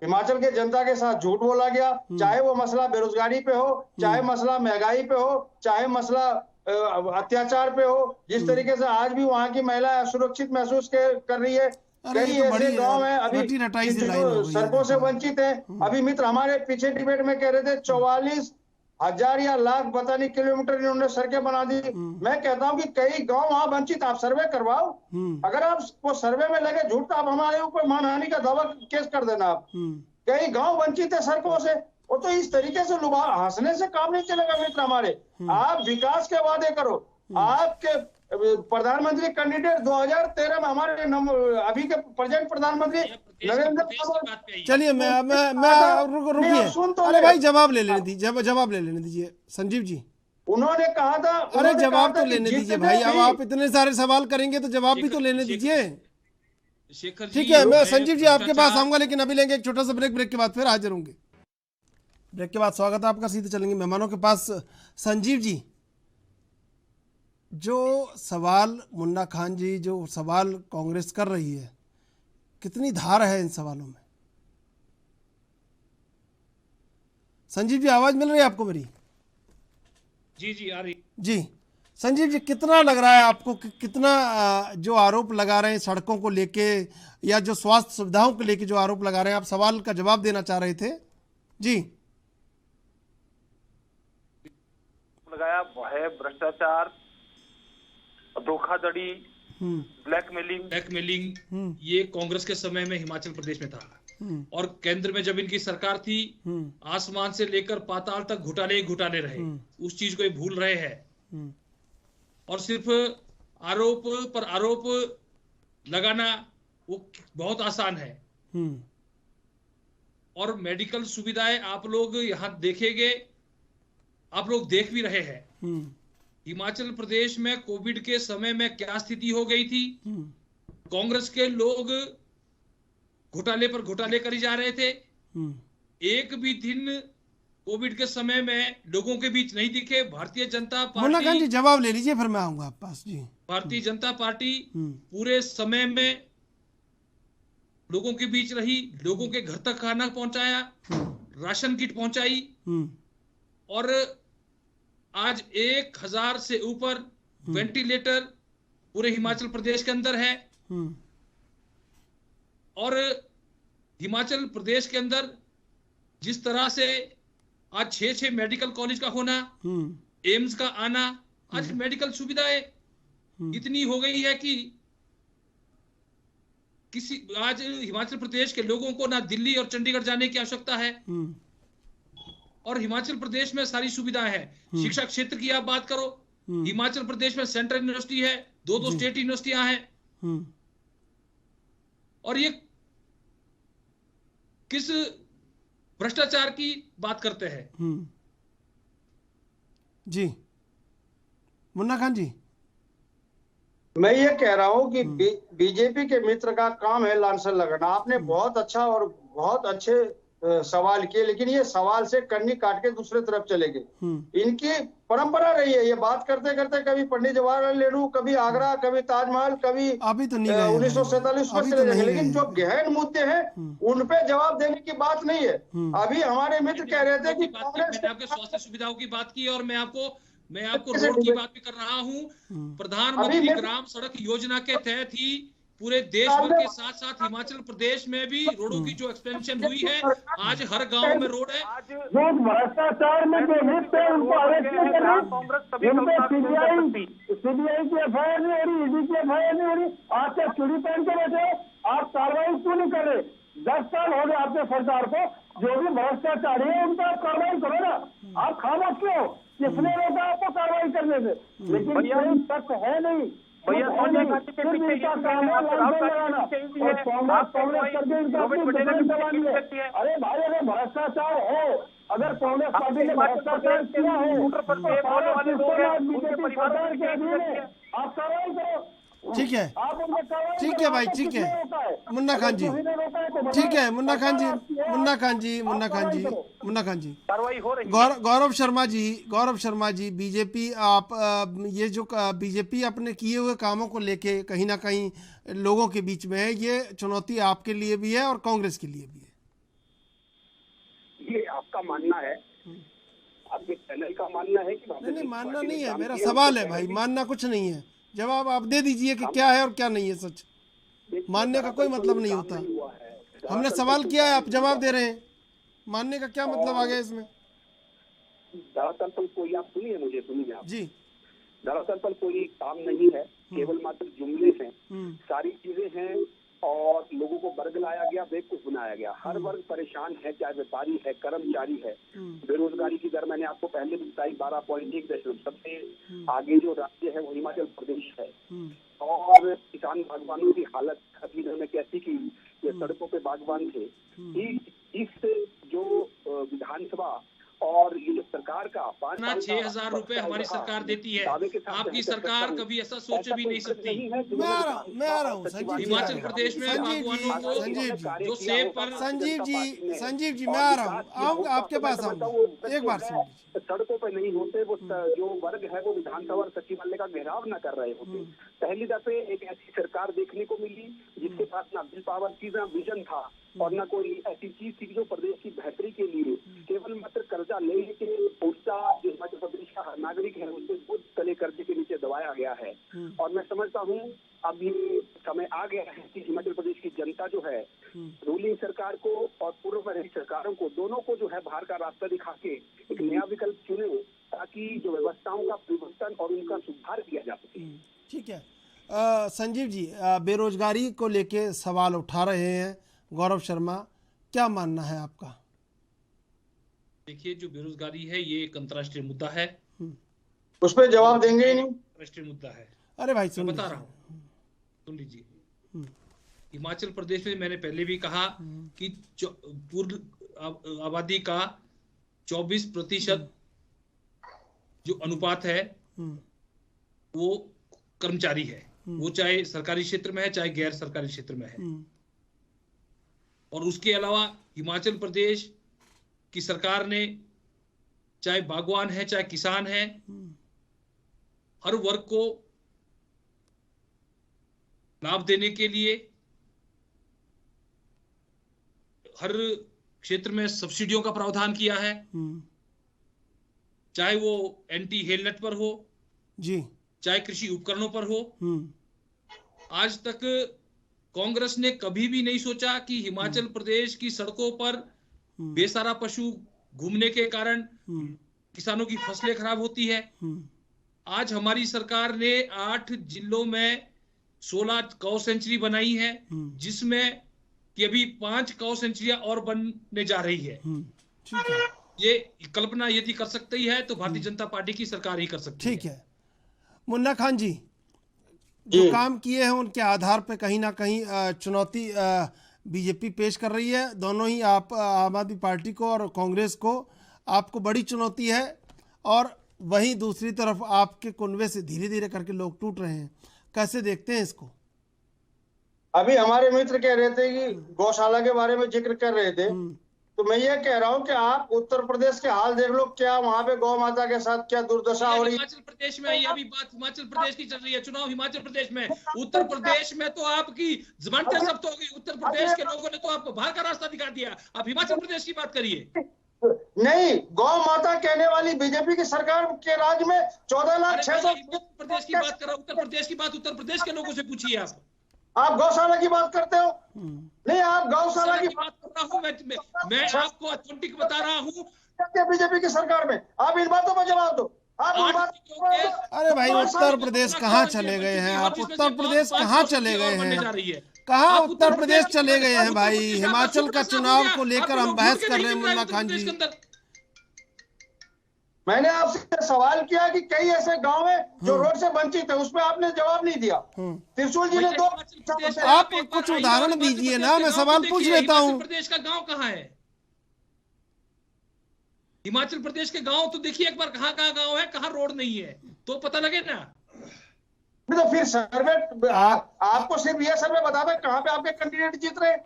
हिमाचल के जनता के साथ झूठ बोला गया, चाहे वो मसला बेरोजगारी पे हो, चाहे मसला महंगाई पे हो, चाहे मसला अत्याचार पे हो, जिस तरीके से आज भी वहाँ की महिला असुरक्षित महसूस कर रही है। कई ऐसे गांव हैं अभी सड़कों से वंचित है। अभी मित्र हमारे पीछे डिबेट में कह रहे थे 44,000 या लाख पता नहीं किलोमीटर इन्होंने सड़कें बना दी। मैं कहता हूं कि कई गांव वहां वंचित, आप सर्वे करवाओ। अगर आप वो सर्वे में लगे झूठ, तो आप हमारे ऊपर मानहानि का दावा केस कर देना। आप कई गांव वंचित है सड़कों से, वो तो इस तरीके से हंसने से काम नहीं चलेगा मित्र हमारे। आप विकास के वादे करो। आपके प्रधानमंत्री कैंडिडेट 2013 में हमारे अभी के प्रेजेंट प्रधानमंत्री नरेंद्र मोदी। चलिए मैं रुकिए, अरे भाई जवाब ले लेने दीजिए, जवाब ले लेने दीजिए संजीव जी। उन्होंने कहा था, अरे जवाब तो लेने दीजिए भाई, अब आप इतने सारे सवाल करेंगे तो जवाब भी तो लेने दीजिए। ठीक है, मैं संजीव जी आपके पास आऊंगा, लेकिन अभी लेंगे एक छोटा सा ब्रेक के बाद फिर हाजिर होंगे। ब्रेक के बाद स्वागत है आपका, सीधे चलेंगे मेहमानों के पास। संजीव जी, जो सवाल मुन्ना खान जी जो सवाल कांग्रेस कर रही है, कितनी धार है इन सवालों में? संजीव जी आवाज मिल रही है आपको मेरी? जी आ रही जी। संजीव जी, कितना लग रहा है आपको कि कितना जो आरोप लगा रहे हैं सड़कों को लेके या जो स्वास्थ्य सुविधाओं को लेके जो आरोप लगा रहे हैं, आप सवाल का जवाब देना चाह रहे थे जी? लगाया है भ्रष्टाचार, धोखाधड़ी, ब्लैकमेलिंग, ये कांग्रेस के समय में हिमाचल प्रदेश में था। और केंद्र में जब इनकी सरकार थी, आसमान से लेकर पाताल तक घोटाले रहे। उस चीज को ये भूल रहे हैं। और सिर्फ आरोप पर आरोप लगाना वो बहुत आसान है। और मेडिकल सुविधाएं आप लोग यहां देखेंगे, आप लोग देख भी रहे हैं। हिमाचल प्रदेश में कोविड के समय में क्या स्थिति हो गई थी। कांग्रेस के लोग घोटाले पर घोटाले करे जा रहे थे। एक भी दिन कोविड के समय में लोगों के बीच नहीं दिखे। भारतीय जनता पार्टी, जी जवाब ले लीजिए फिर मैं आऊंगा आप पास जी। भारतीय जनता पार्टी पूरे समय में लोगों के बीच रही, लोगों के घर तक खाना पहुंचाया, राशन किट पहुंचाई। और आज 1000 से ऊपर वेंटिलेटर पूरे हिमाचल प्रदेश के अंदर है। और हिमाचल प्रदेश के अंदर जिस तरह से आज 6 मेडिकल कॉलेज का होना, एम्स का आना, आज मेडिकल सुविधाएं इतनी हो गई है कि आज हिमाचल प्रदेश के लोगों को ना दिल्ली और चंडीगढ़ जाने की आवश्यकता है। और हिमाचल प्रदेश में सारी सुविधाएं हैं। शिक्षा क्षेत्र की आप बात करो, हिमाचल प्रदेश में सेंट्रल यूनिवर्सिटी है, 2 स्टेट यूनिवर्सिटियां हैं। और ये किस भ्रष्टाचार की बात करते हैं। जी मुन्ना खान जी, मैं ये कह रहा हूँ कि बीजेपी के मित्र का काम है लांछन लगाना। आपने बहुत अच्छा और बहुत अच्छे सवाल किए, लेकिन ये सवाल से कन्नी काट के दूसरे तरफ चले गए। इनकी परंपरा रही है ये बात करते करते, कभी पंडित जवाहरलाल नेहरू, कभी आगरा, कभी ताजमहल, कभी 1947 में चले जाएंगे। लेकिन जो गहन मुद्दे हैं उन पे जवाब देने की बात नहीं है। अभी हमारे मित्र कह रहे थे कि कांग्रेस मैंने आपके स्वास्थ्य सुविधाओं की बात की और मैं आपको रोड की बात भी कर रहा हूँ। प्रधानमंत्री ग्राम सड़क योजना के तहत ही पूरे देश भर के साथ साथ हिमाचल प्रदेश में भी रोडों की जो एक्सपेंशन हुई है, आज हर गांव में रोड है। जो भ्रष्टाचार में जो लिप्त है उनको अरेस्ट नहीं कर रही, उनको सीबीआई की एफआईआर नहीं हो रही, ईडी की एफआईआर नहीं हो रही। आप क्या चूड़ी पहन के बैठे, आप कार्रवाई क्यों नहीं कर रहे? 10 साल हो गए आपके सरकार को, जो भी भ्रष्टाचारी है उनका आप कार्रवाई करो ना। आप खामोश क्यों? किसने रोका आपको कार्रवाई करने से? लेकिन कोई तथ्य है नहीं। भैया सोनिया गांधी के पीछे अरे भाई, अगर भ्रष्टाचार है, अगर कांग्रेस पार्टी ने भ्रष्टाचार किया है, बीजेपी सरकार के अधीन है, आप कार्रवाई करो। ठीक है, ठीक है भाई, ठीक है मुन्ना खान जी, ठीक है मुन्ना खान जी, मुन्ना खान जी, मुन्ना खान जी, मुन्ना खान जी, कार्रवाई हो रही है। गौरव शर्मा जी, बीजेपी आप ये जो बीजेपी अपने किए हुए कामों को लेके कहीं ना कहीं लोगों के बीच में है, ये चुनौती आपके लिए भी है और कांग्रेस के लिए भी है। ये आपका मानना है, आपके पैनल का मानना है कि नहीं, मानना नहीं है, मेरा सवाल है भाई, मानना कुछ नहीं है। जवाब आप दे दीजिए कि क्या है और क्या नहीं है। सच मानने का कोई मतलब नहीं होता। हमने सवाल किया है, आप जवाब दे रहे हैं, मानने का क्या मतलब आ गया इसमें? दरअसल पर कोई, आप सुनिए, मुझे सुनिए आप जी। दरअसल पर कोई काम नहीं है, केवल मात्र जुमले हैं, सारी चीजें हैं और लोगों को बरगलाया गया, बेवकूफ बनाया गया। हर वर्ग परेशान है, चाहे व्यापारी है, कर्मचारी है। बेरोजगारी की दर मैंने आपको पहले भी बताई, 12.1। सबसे आगे जो राज्य है वो हिमाचल प्रदेश है। और किसान बागवानों की हालत अभी इन्होंने कैसी की, ये सड़कों पे बागवान थे। इस जो विधानसभा और ये जो सरकार का 6,000 रुपए हमारी सरकार देती है, आपकी सरकार कभी ऐसा सोच भी नहीं सकती। मैं आ रहा हूँ हिमाचल प्रदेश में बागवानों को जो सेब पर संजीव जी मैं आ रहा हूँ, आपके पास आऊँगा, एक बार सुन। सड़कों पे नहीं होते, वो जो वर्ग है वो विधानसभा और सचिवालय का घेराव न कर रहे होते। पहली दफे एक ऐसी सरकार देखने को मिली जिसके पास ना विल पावर थी, ना विजन था और ना कोई ऐसी चीज थी जो प्रदेश की बेहतरी के लिए केवल मात्र कर्जा लेने के उत्साह जो हिमाचल प्रदेश का हर नागरिक है उसको बुझ तले कर्जे के नीचे दबाया गया है। और मैं समझता हूँ अब ये समय आ गया है कि हिमाचल प्रदेश की जनता जो है रूलिंग सरकार को और पूर्व में रही सरकारों को, दोनों को जो है बाहर का रास्ता दिखा के एक नया विकल्प चुने, ताकि जो व्यवस्थाओं का परिवर्तन और उनका सुधार किया जा सके। ठीक है संजीव जी, बेरोजगारी को लेके सवाल उठा रहे हैं गौरव शर्मा, क्या मानना है आपका? देखिए, जो बेरोजगारी है ये एक अंतर्राष्ट्रीय मुद्दा है, उस पर जवाब देंगे ही नहीं। अंतर्राष्ट्रीय मुद्दा है। अरे भाई सुन बता रहा हूँ, सुन लीजिए। हिमाचल प्रदेश में मैंने पहले भी कहा कि पूर्ण आबादी का 24% जो अनुपात है वो कर्मचारी है, वो चाहे सरकारी क्षेत्र में है चाहे गैर सरकारी क्षेत्र में है। और उसके अलावा हिमाचल प्रदेश की सरकार ने चाहे बागवान है चाहे किसान है, हर वर्ग को लाभ देने के लिए हर क्षेत्र में सब्सिडियों का प्रावधान किया है, चाहे वो एंटी हेलनेट पर हो जी, चाहे कृषि उपकरणों पर हो। आज तक कांग्रेस ने कभी भी नहीं सोचा कि हिमाचल प्रदेश की सड़कों पर बेसहारा पशु घूमने के कारण किसानों की फसलें खराब होती है। आज हमारी सरकार ने 8 जिलों में 16 काऊ सेंचुरी बनाई है, जिसमें कि अभी 5 काऊ सेंचुरियां और बनने जा रही है। ये कल्पना यदि कर सकती है तो भारतीय जनता पार्टी की सरकार ही कर सकती है। ठीक है मुन्ना खान जी, जो काम किए हैं उनके आधार पे कहीं ना कहीं चुनौती बीजेपी पेश कर रही है। दोनों ही आप आम आदमी पार्टी को और कांग्रेस को, आपको बड़ी चुनौती है, और वहीं दूसरी तरफ आपके कुनबे से धीरे धीरे करके लोग टूट रहे हैं। कैसे देखते हैं इसको? अभी हमारे मित्र कह रहे थे कि गौशाला के बारे में जिक्र कर रहे थे, तो मैं ये कह रहा हूँ कि आप उत्तर प्रदेश के हाल देख लो, क्या वहाँ पे गौ माता के साथ क्या दुर्दशा हो रही है। हिमाचल प्रदेश में ये अभी बात हिमाचल प्रदेश की चल रही है, चुनाव हिमाचल प्रदेश में। उत्तर प्रदेश में तो आपकी जमानतें जब्त हो गई, उत्तर प्रदेश के लोगों ने तो आपको बाहर का रास्ता दिखा दिया। आप हिमाचल प्रदेश की बात करिए। नहीं, गौ माता कहने वाली बीजेपी की सरकार के राज में 14,06,000 प्रदेश की बात कर रहा हूँ, उत्तर प्रदेश की बात उत्तर प्रदेश के लोगों से पूछिए। आप गौशाला की बात करते हो? नहीं, आप गौशाला की बात कर रहा हूँ, मैं आपको ऑथेंटिक बता रहा हूँ। बीजेपी की सरकार में आप इन बातों पर जवाब दो। आप इन बातों अरे भाई उत्तर प्रदेश कहाँ चले गए हैं आप? उत्तर प्रदेश कहाँ चले गए हैं? कहाँ उत्तर प्रदेश चले गए हैं भाई? हिमाचल का चुनाव को लेकर हम बहस कर रहे हैं मुन्ना खान जी। मैंने आपसे सवाल किया कि कई ऐसे गांव हैं जो रोड से वंचित है, उसमें आपने जवाब नहीं दिया। त्रिशूल जी ने आप कुछ उदाहरण दीजिए ना, मैं सवाल पूछ लेता हूँ। प्रदेश का गांव कहाँ है? हिमाचल प्रदेश के गांव तो देखिए एक बार, कहाँ कहाँ गांव है, कहाँ रोड नहीं है, तो पता लगे ना। तो फिर सर्वे आपको सिर्फ यह सर्वे बता दे कहाँ पे आपके कैंडिडेट जीत रहे,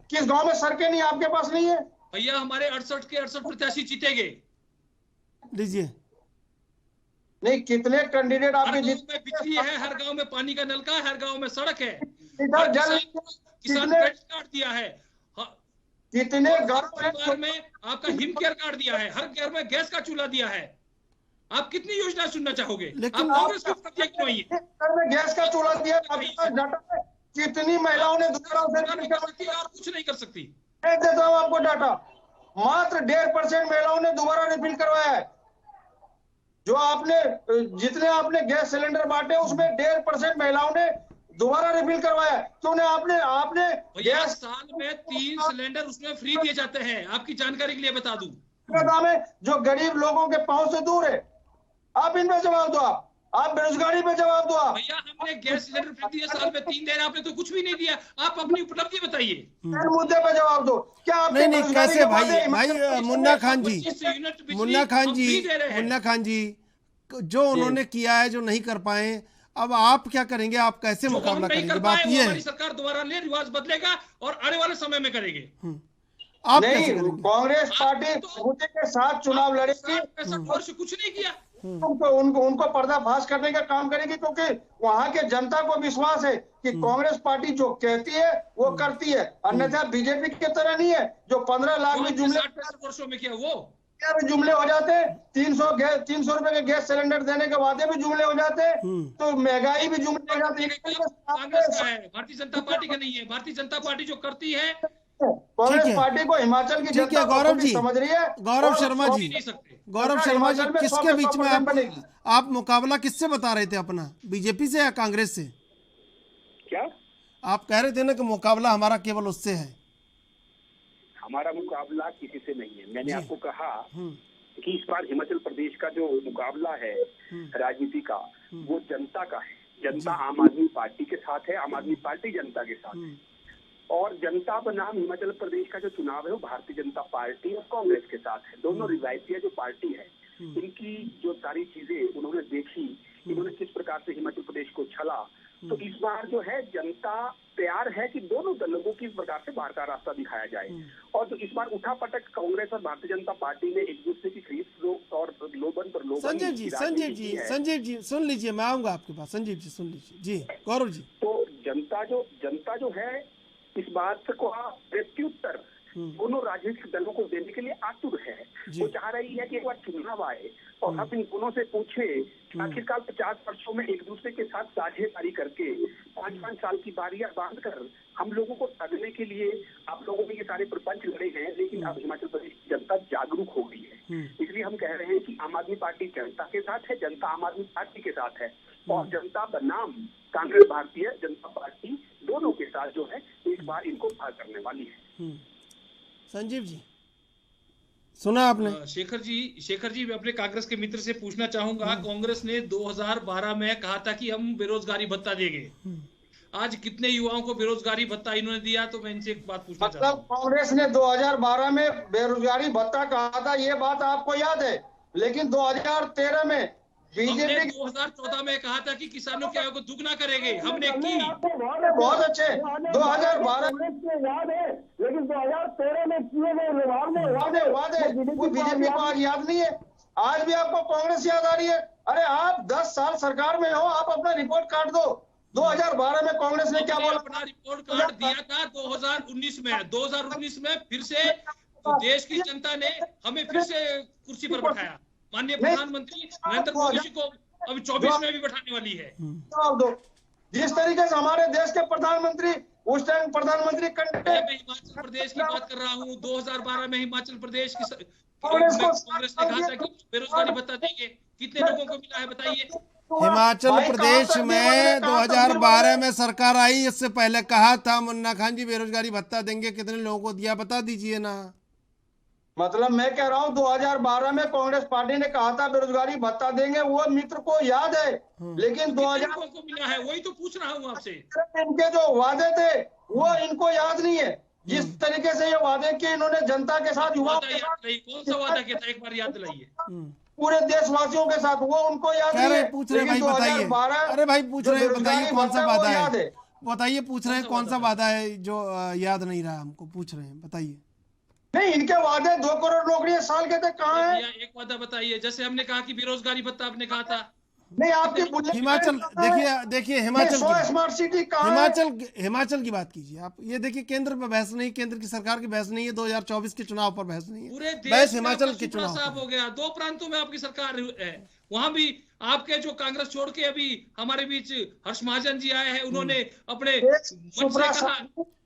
किस गांव में सड़कें नहीं आपके पास नहीं है। भैया हमारे 68 के 68 प्रत्याशी जीतेंगे। लीजिए, नहीं कितने कैंडिडेट आपके जीत में बिजली है, हर गांव में पानी का नलका है, हर गांव में सड़क है, किसान क्रेडिट कार्ड दिया है, कितने गांव में आपका हिम केयर कार्ड दिया है, हर घर में गैस का चूल्हा दिया है। आप कितनी योजना सुनना चाहोगे? लेकिन आप कांग्रेस के प्रति क्यों नहीं है? घर में गैस का चूल्हा दिया, डाटा कितनी महिलाओं ने और कुछ नहीं कर सकती। देता हूँ आपको डाटा, मात्र 1.5% महिलाओं ने दोबारा रिफिल करवाया है। जो आपने जितने आपने गैस सिलेंडर बांटे उसमें 1.5% महिलाओं ने दोबारा रिफिल करवाया है। क्यों ने आपने गैस साल में 3 सिलेंडर उसमें फ्री दिए जाते हैं, आपकी जानकारी के लिए बता दूं। में जो गरीब लोगों के पहुंच से दूर है, आप इन पे जवाब दो। आप बेरोजगारी पे जवाब दो। आप भैया हमने गैस सिलेंडर फ्री दिया साल में 3 दे रहे, आपने तो कुछ भी नहीं दिया। आप अपनी उपलब्धि बताइए, मुद्दे पे जवाब दो। क्या आप नहीं कैसे भाई मुन्ना खान जी, जो उन्होंने किया है, जो नहीं कर पाए, अब आप क्या करेंगे? आप कैसे मुकाबला करेंगे? बात ये है सरकार दोबारा ले, रिवाज बदलेगा और आने वाले समय में करेंगे। आप नहीं, कांग्रेस पार्टी मुद्दे के साथ चुनाव लड़ेगी, कुछ नहीं किया। उनको पर्दाफाश करने का काम करेगी, क्योंकि वहां के जनता को विश्वास है कि कांग्रेस पार्टी जो कहती है वो करती है। अन्यथा बीजेपी की तरह नहीं है जो 15 लाख में जुमले वर्षों में किया, वो क्या भी जुमले हो जाते हैं। 300 रुपए के गैस सिलेंडर देने के वादे भी जुमले हो जाते हैं, तो महंगाई भी जुमले हो जाती है। कांग्रेस का है, भारतीय जनता पार्टी का नहीं है। भारतीय जनता पार्टी जो करती है, कांग्रेस पार्टी को हिमाचल की जनता गौरव जी समझ रही है। गौरव शर्मा जी, किसके बीच में आप मुकाबला किससे बता रहे थे अपना? बीजेपी से या कांग्रेस से? क्या आप कह रहे थे ना कि मुकाबला हमारा केवल उससे है? हमारा मुकाबला किसी से नहीं है। मैंने आपको कहा कि इस बार हिमाचल प्रदेश का जो मुकाबला है राजनीति का, वो जनता का है। जनता आम आदमी पार्टी के साथ है, आम आदमी पार्टी जनता के साथ है। और जनता बनाम हिमाचल प्रदेश का जो चुनाव है वो भारतीय जनता पार्टी और कांग्रेस के साथ है। दोनों रिवायती जो पार्टी है, इनकी जो सारी चीजें उन्होंने देखी, इन्होंने किस प्रकार से हिमाचल प्रदेश को छला, तो इस बार जो है जनता तैयार है कि दोनों दलों को किस प्रकार से बाहर का रास्ता दिखाया जाए। और जो इस बार उठापटक कांग्रेस और भारतीय जनता पार्टी ने एक दूसरे की खरीद और लोबन पर लोबन। संजीव जी सुन लीजिए, मैं आऊंगा आपके पास। संजीव जी सुन लीजिए। जी गौरव जी। तो जनता जो है इस बात को प्रत्युत्तर दोनों राजनीतिक दलों को देने के लिए आतुर है। वो चाह रही है कि एक बार चुनाव आए और हम इन दोनों से पूछे आखिरकार 50 वर्षों में एक दूसरे के साथ साझेदारी करके 5-5 साल की बारियां बांधकर हम लोगों को ठगने के लिए आप लोगों ने ये सारे प्रपंच लड़े हैं। लेकिन अब हिमाचल प्रदेश की जनता जागरूक हो गई है, इसलिए हम कह रहे हैं कि आम आदमी पार्टी जनता के साथ है, जनता आम आदमी पार्टी के साथ है और जनता बनाम कांग्रेस भारतीय जनता पार्टी दोनों के साथ जो है इस बार इनको पार करने वाली है। संजीव जी सुना आपने? शेखर जी मैं अपने कांग्रेस के मित्र से पूछना चाहूंगा, कांग्रेस ने 2012 में कहा था कि हम बेरोजगारी भत्ता देंगे। आज कितने युवाओं को बेरोजगारी भत्ता इन्होंने दिया? तो मैं इनसे एक बात पूछना चाहता हूं। कांग्रेस ने 2012 में बेरोजगारी भत्ता कहा था, ये बात आपको याद है, लेकिन 2013 में बीजेपी 2014 में कहा था कि किसानों की आय को दुगना करेंगे, हमने की। बहुत अच्छे 2012 में याद है, लेकिन 2013 में किए गए वादे वो बीजेपी को आज याद नहीं है। आज भी आपको कांग्रेस याद आ रही है। अरे आप 10 साल सरकार में हो, आप अपना रिपोर्ट कार्ड दो। 2012 में कांग्रेस ने क्या बोला? अपना रिपोर्ट कार्ड दिया था 2019 में। 2019 में फिर से देश की जनता ने हमें फिर से कुर्सी पर बैठाया। माननीय प्रधानमंत्री नरेंद्र मोदी जी को अभी 24 में भी बैठाने वाली है। जिस तरीके से हमारे देश के प्रधानमंत्री उस टाइम प्रधानमंत्री मैं हिमाचल प्रदेश की बात कर रहा हूँ। 2012 में हिमाचल प्रदेश की कांग्रेस ने कहा था कि बेरोजगारी भत्ता देंगे। कितने लोगों को मिला है बताइए? हिमाचल प्रदेश में 2012 में सरकार आई, इससे पहले कहा था मुन्ना खान जी बेरोजगारी भत्ता देंगे। कितने लोगों को दिया बता दीजिए ना। मतलब मैं कह रहा हूँ 2012 में कांग्रेस पार्टी ने कहा था बेरोजगारी भत्ता देंगे, वो मित्र को याद है। लेकिन 2000 को मिला है, वही तो पूछ रहा हूँ आपसे। इनके जो वादे थे वो इनको याद नहीं है। जिस तरीके से ये वादे किए इन्होंने जनता के साथ, युवाओं के साथ, कौन सा वादा किया था एक बार याद दिलाइए? पूरे देशवासियों के साथ, वो उनको याद नहीं है। पूछ रहे भाई बताइए। अरे भाई पूछ रहे हैं, बताइए कौन सा वादा है? बताइए, पूछ रहे हैं कौन सा वादा है जो याद नहीं रहा हमको, पूछ रहे हैं, बताइए। नहीं, इनके वादे 2 करोड़ नौकरियां साल के थे, कहाँ है? एक वादा बताइए। जैसे हमने कहा कि बेरोजगारी भत्ता आपने कहा था। नहीं, आपकी हिमाचल देखिए हिमाचल स्मार्ट सिटी हिमाचल की बात कीजिए आप। ये देखिए केंद्र पर बहस नहीं, केंद्र की सरकार की बहस नहीं है, 2024 के चुनाव पर बहस नहीं है, पूरे बहस हिमाचल के चुनाव साफ हो गया। 2 प्रांतों में आपकी सरकार है, वहां भी आपके जो कांग्रेस छोड़ के अभी हमारे बीच हर्ष महाजन जी आए हैं, उन्होंने अपने मन से कहा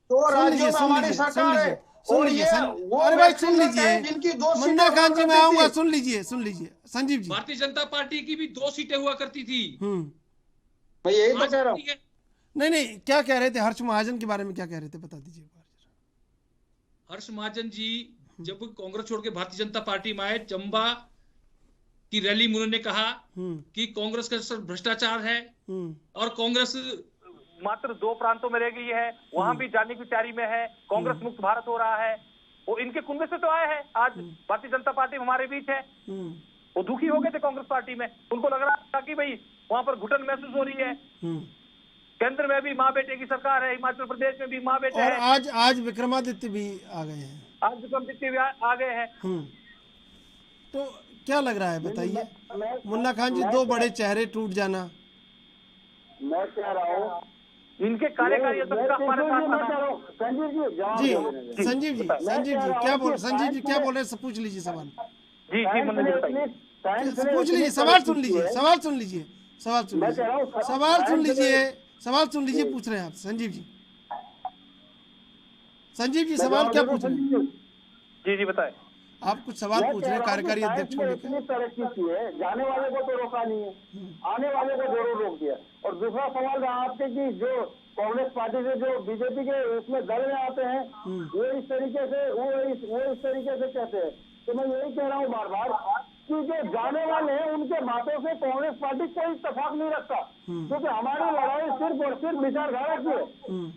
2 राज्यों में हमारी सरकार है। सुन लीजिए, अरे भाई सुन लीजिए, मुन्ना खान जी मैं आऊंगा, सुन लीजिए संजीव जी। भारतीय जनता पार्टी की भी 2 सीटें हुआ करती थी। मैं यही तो कह रहा हूँ। नहीं, क्या कह रहे थे हर्ष महाजन के बारे में? क्या कह रहे थे बता दीजिए। हर्ष महाजन जी जब कांग्रेस छोड़ के भारतीय जनता पार्टी में आए, चंबा की रैली में उन्होंने कहा कि कांग्रेस का सब भ्रष्टाचार है और कांग्रेस मात्र 2 प्रांतों में रह गई है, वहां भी जाने की तैयारी में है। कांग्रेस मुक्त भारत हो रहा है। वो इनके कुंबे से तो आए हैं, आज भारतीय जनता पार्टी हमारे बीच है। वो दुखी हो गए थे कांग्रेस पार्टी में, उनको लग रहा था कि भाई वहां पर घुटन महसूस हो रही है। केंद्र में भी माँ बेटे की सरकार है, हिमाचल प्रदेश में भी माँ बेटे और आज विक्रमादित्य भी आ गए हैं। आज विक्रमादित्य भी आ गए हैं। तो क्या लग रहा है बताइए मुन्ना खान जी, 2 बड़े चेहरे टूट जाना? मैं कह रहा हूँ इनके कार्यकारी अध्यक्ष हमारे साथ संजीव जी क्या बोल रहे हैं? पूछ लीजिए सवाल। जी पूछ लीजिए, सवाल सुन लीजिए, पूछ रहे हैं आप संजीव जी सवाल क्या पूछ रहे हैं? जी बताए। आप कुछ सवाल पूछ रहे हैं कार्यकारी अध्यक्ष को लेकर। इतनी तरक्की की है, जाने वाले को तो रोका नहीं है, आने वाले को जरूर रोक दिया। और दूसरा सवाल रहा आपके कि जो कांग्रेस पार्टी से जो बीजेपी के उसमें दल में आते हैं, वो इस तरीके से कहते हैं। तो मैं यही कह रहा हूँ बार बार कि जो जाने वाले हैं उनके बातों से कांग्रेस पार्टी कोई इत्तेफाक नहीं रखता, क्योंकि हमारी लड़ाई सिर्फ और सिर्फ विचारधारा की है।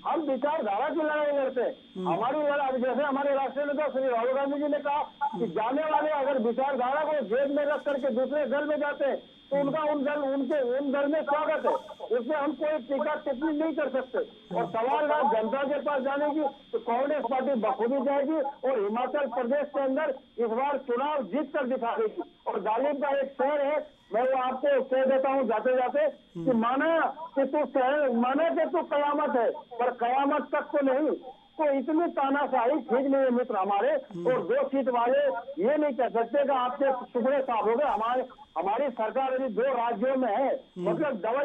हम विचारधारा की लड़ाई लड़ते हैं। हमारी लड़ाई, जैसे हमारे राष्ट्रीय नेता श्री राहुल गांधी जी ने कहा कि जाने वाले अगर विचारधारा को जेब में रख करके दूसरे दल में जाते हैं तो उनका उन दल में स्वागत है, उसमें हम कोई टीका टिप्पणी नहीं कर सकते। और सवाल रहा जनता के पास जाने की, तो कांग्रेस पार्टी बखूबी जाएगी और हिमाचल प्रदेश के अंदर इस बार चुनाव जीत कर दिखा देगी। और गालिब का एक शहर है, मैं वो आपको कह देता हूँ जाते जाते कि माना कि तू कयामत है, पर कयामत तक तो नहीं। तो इतनी तानाशाही ठीक नहीं है मित्र हमारे। और 2 सीट वाले ये नहीं कह सकते कि आपके टुकड़े साफ हो गए। हमारी सरकार अभी 2 राज्यों में है, मतलब डबल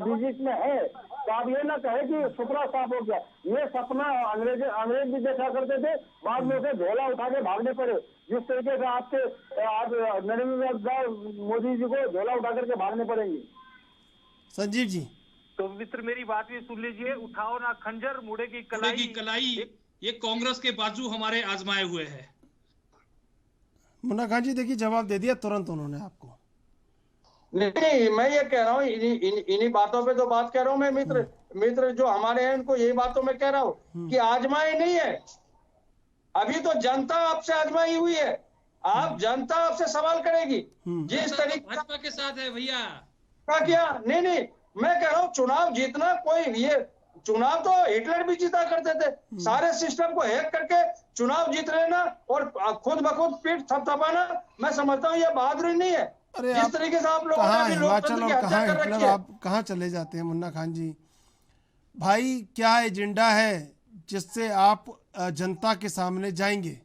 डिजिट में है, तो आप ये ना कहे कि सुपड़ा साफ हो गया। ये सपना अंग्रेज भी देखा करते थे, बाद में उसे झोला उठा के भागने पड़े। जिस तरीके से आप नरेंद्र मोदी जी को झोला उठा करके भागने पड़ेंगे। संजीव जी, तो मित्र मेरी बात भी सुन लीजिए, उठाओ ना खंजर मुड़े की कलाई, ये कांग्रेस के बाजू हमारे आजमाए हुए हैं। मुन्ना खान जी देखिए जवाब दे दिया तुरंत उन्होंने आपको। नहीं, मैं ये कह रहा हूँ, इन्हीं बातों पे तो बात कर रहा हूँ मैं। मित्र जो हमारे हैं उनको यही बातों में कह रहा हूँ कि आजमाई नहीं है, अभी तो जनता आपसे आजमाई हुई है। आप जनता आपसे सवाल करेगी जिस तरीके भाजपा के साथ है भैया क्या। नहीं, मैं कह रहा हूँ चुनाव जीतना कोई, ये चुनाव तो हिटलर भी जीता करते थे। सारे सिस्टम को हैक करके चुनाव जीत लेना और खुद ब खुद पीठ थपथपाना, मैं समझता हूँ ये बहादुरी नहीं है। जिस तरीके से आप लोग हिमाचल और कहाँ हिटलर, आप कहाँ चले जाते हैं मुन्ना खान जी? भाई क्या एजेंडा है जिससे आप जनता के सामने जाएंगे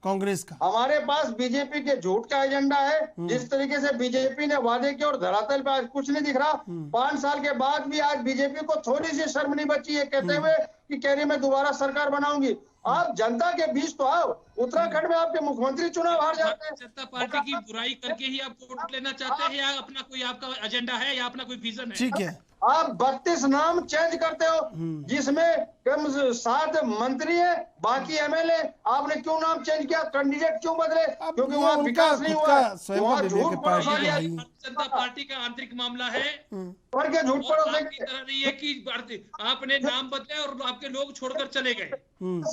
कांग्रेस का? हमारे पास बीजेपी के झूठ का एजेंडा है। जिस तरीके से बीजेपी ने वादे किए और धरातल पे आज कुछ नहीं दिख रहा। 5 साल के बाद भी आज बीजेपी को थोड़ी सी शर्म नहीं बची है कहते हुए कि कह रही मैं दोबारा सरकार बनाऊंगी। आप जनता के बीच तो आओ। उत्तराखंड में आपके मुख्यमंत्री चुनाव हार जाते हैं। जनता पार्टी की बुराई करके ही आप वोट लेना चाहते हैं, या अपना कोई आपका एजेंडा है, या अपना कोई विजन है? ठीक है, आप 32 नाम चेंज करते हो, जिसमें कम 7 मंत्री है, बाकी एमएलए। आपने क्यों नाम चेंज किया? कैंडिडेट क्यों बदले? क्योंकि वहाँ विकास नहीं हुआ, वहाँ झूठ पड़ोस वाली जनता पार्टी का आंतरिक मामला है। और क्या झूठ पड़ोस की तरह नहीं है कि आपने नाम बदले और आपके लोग छोड़कर चले गए।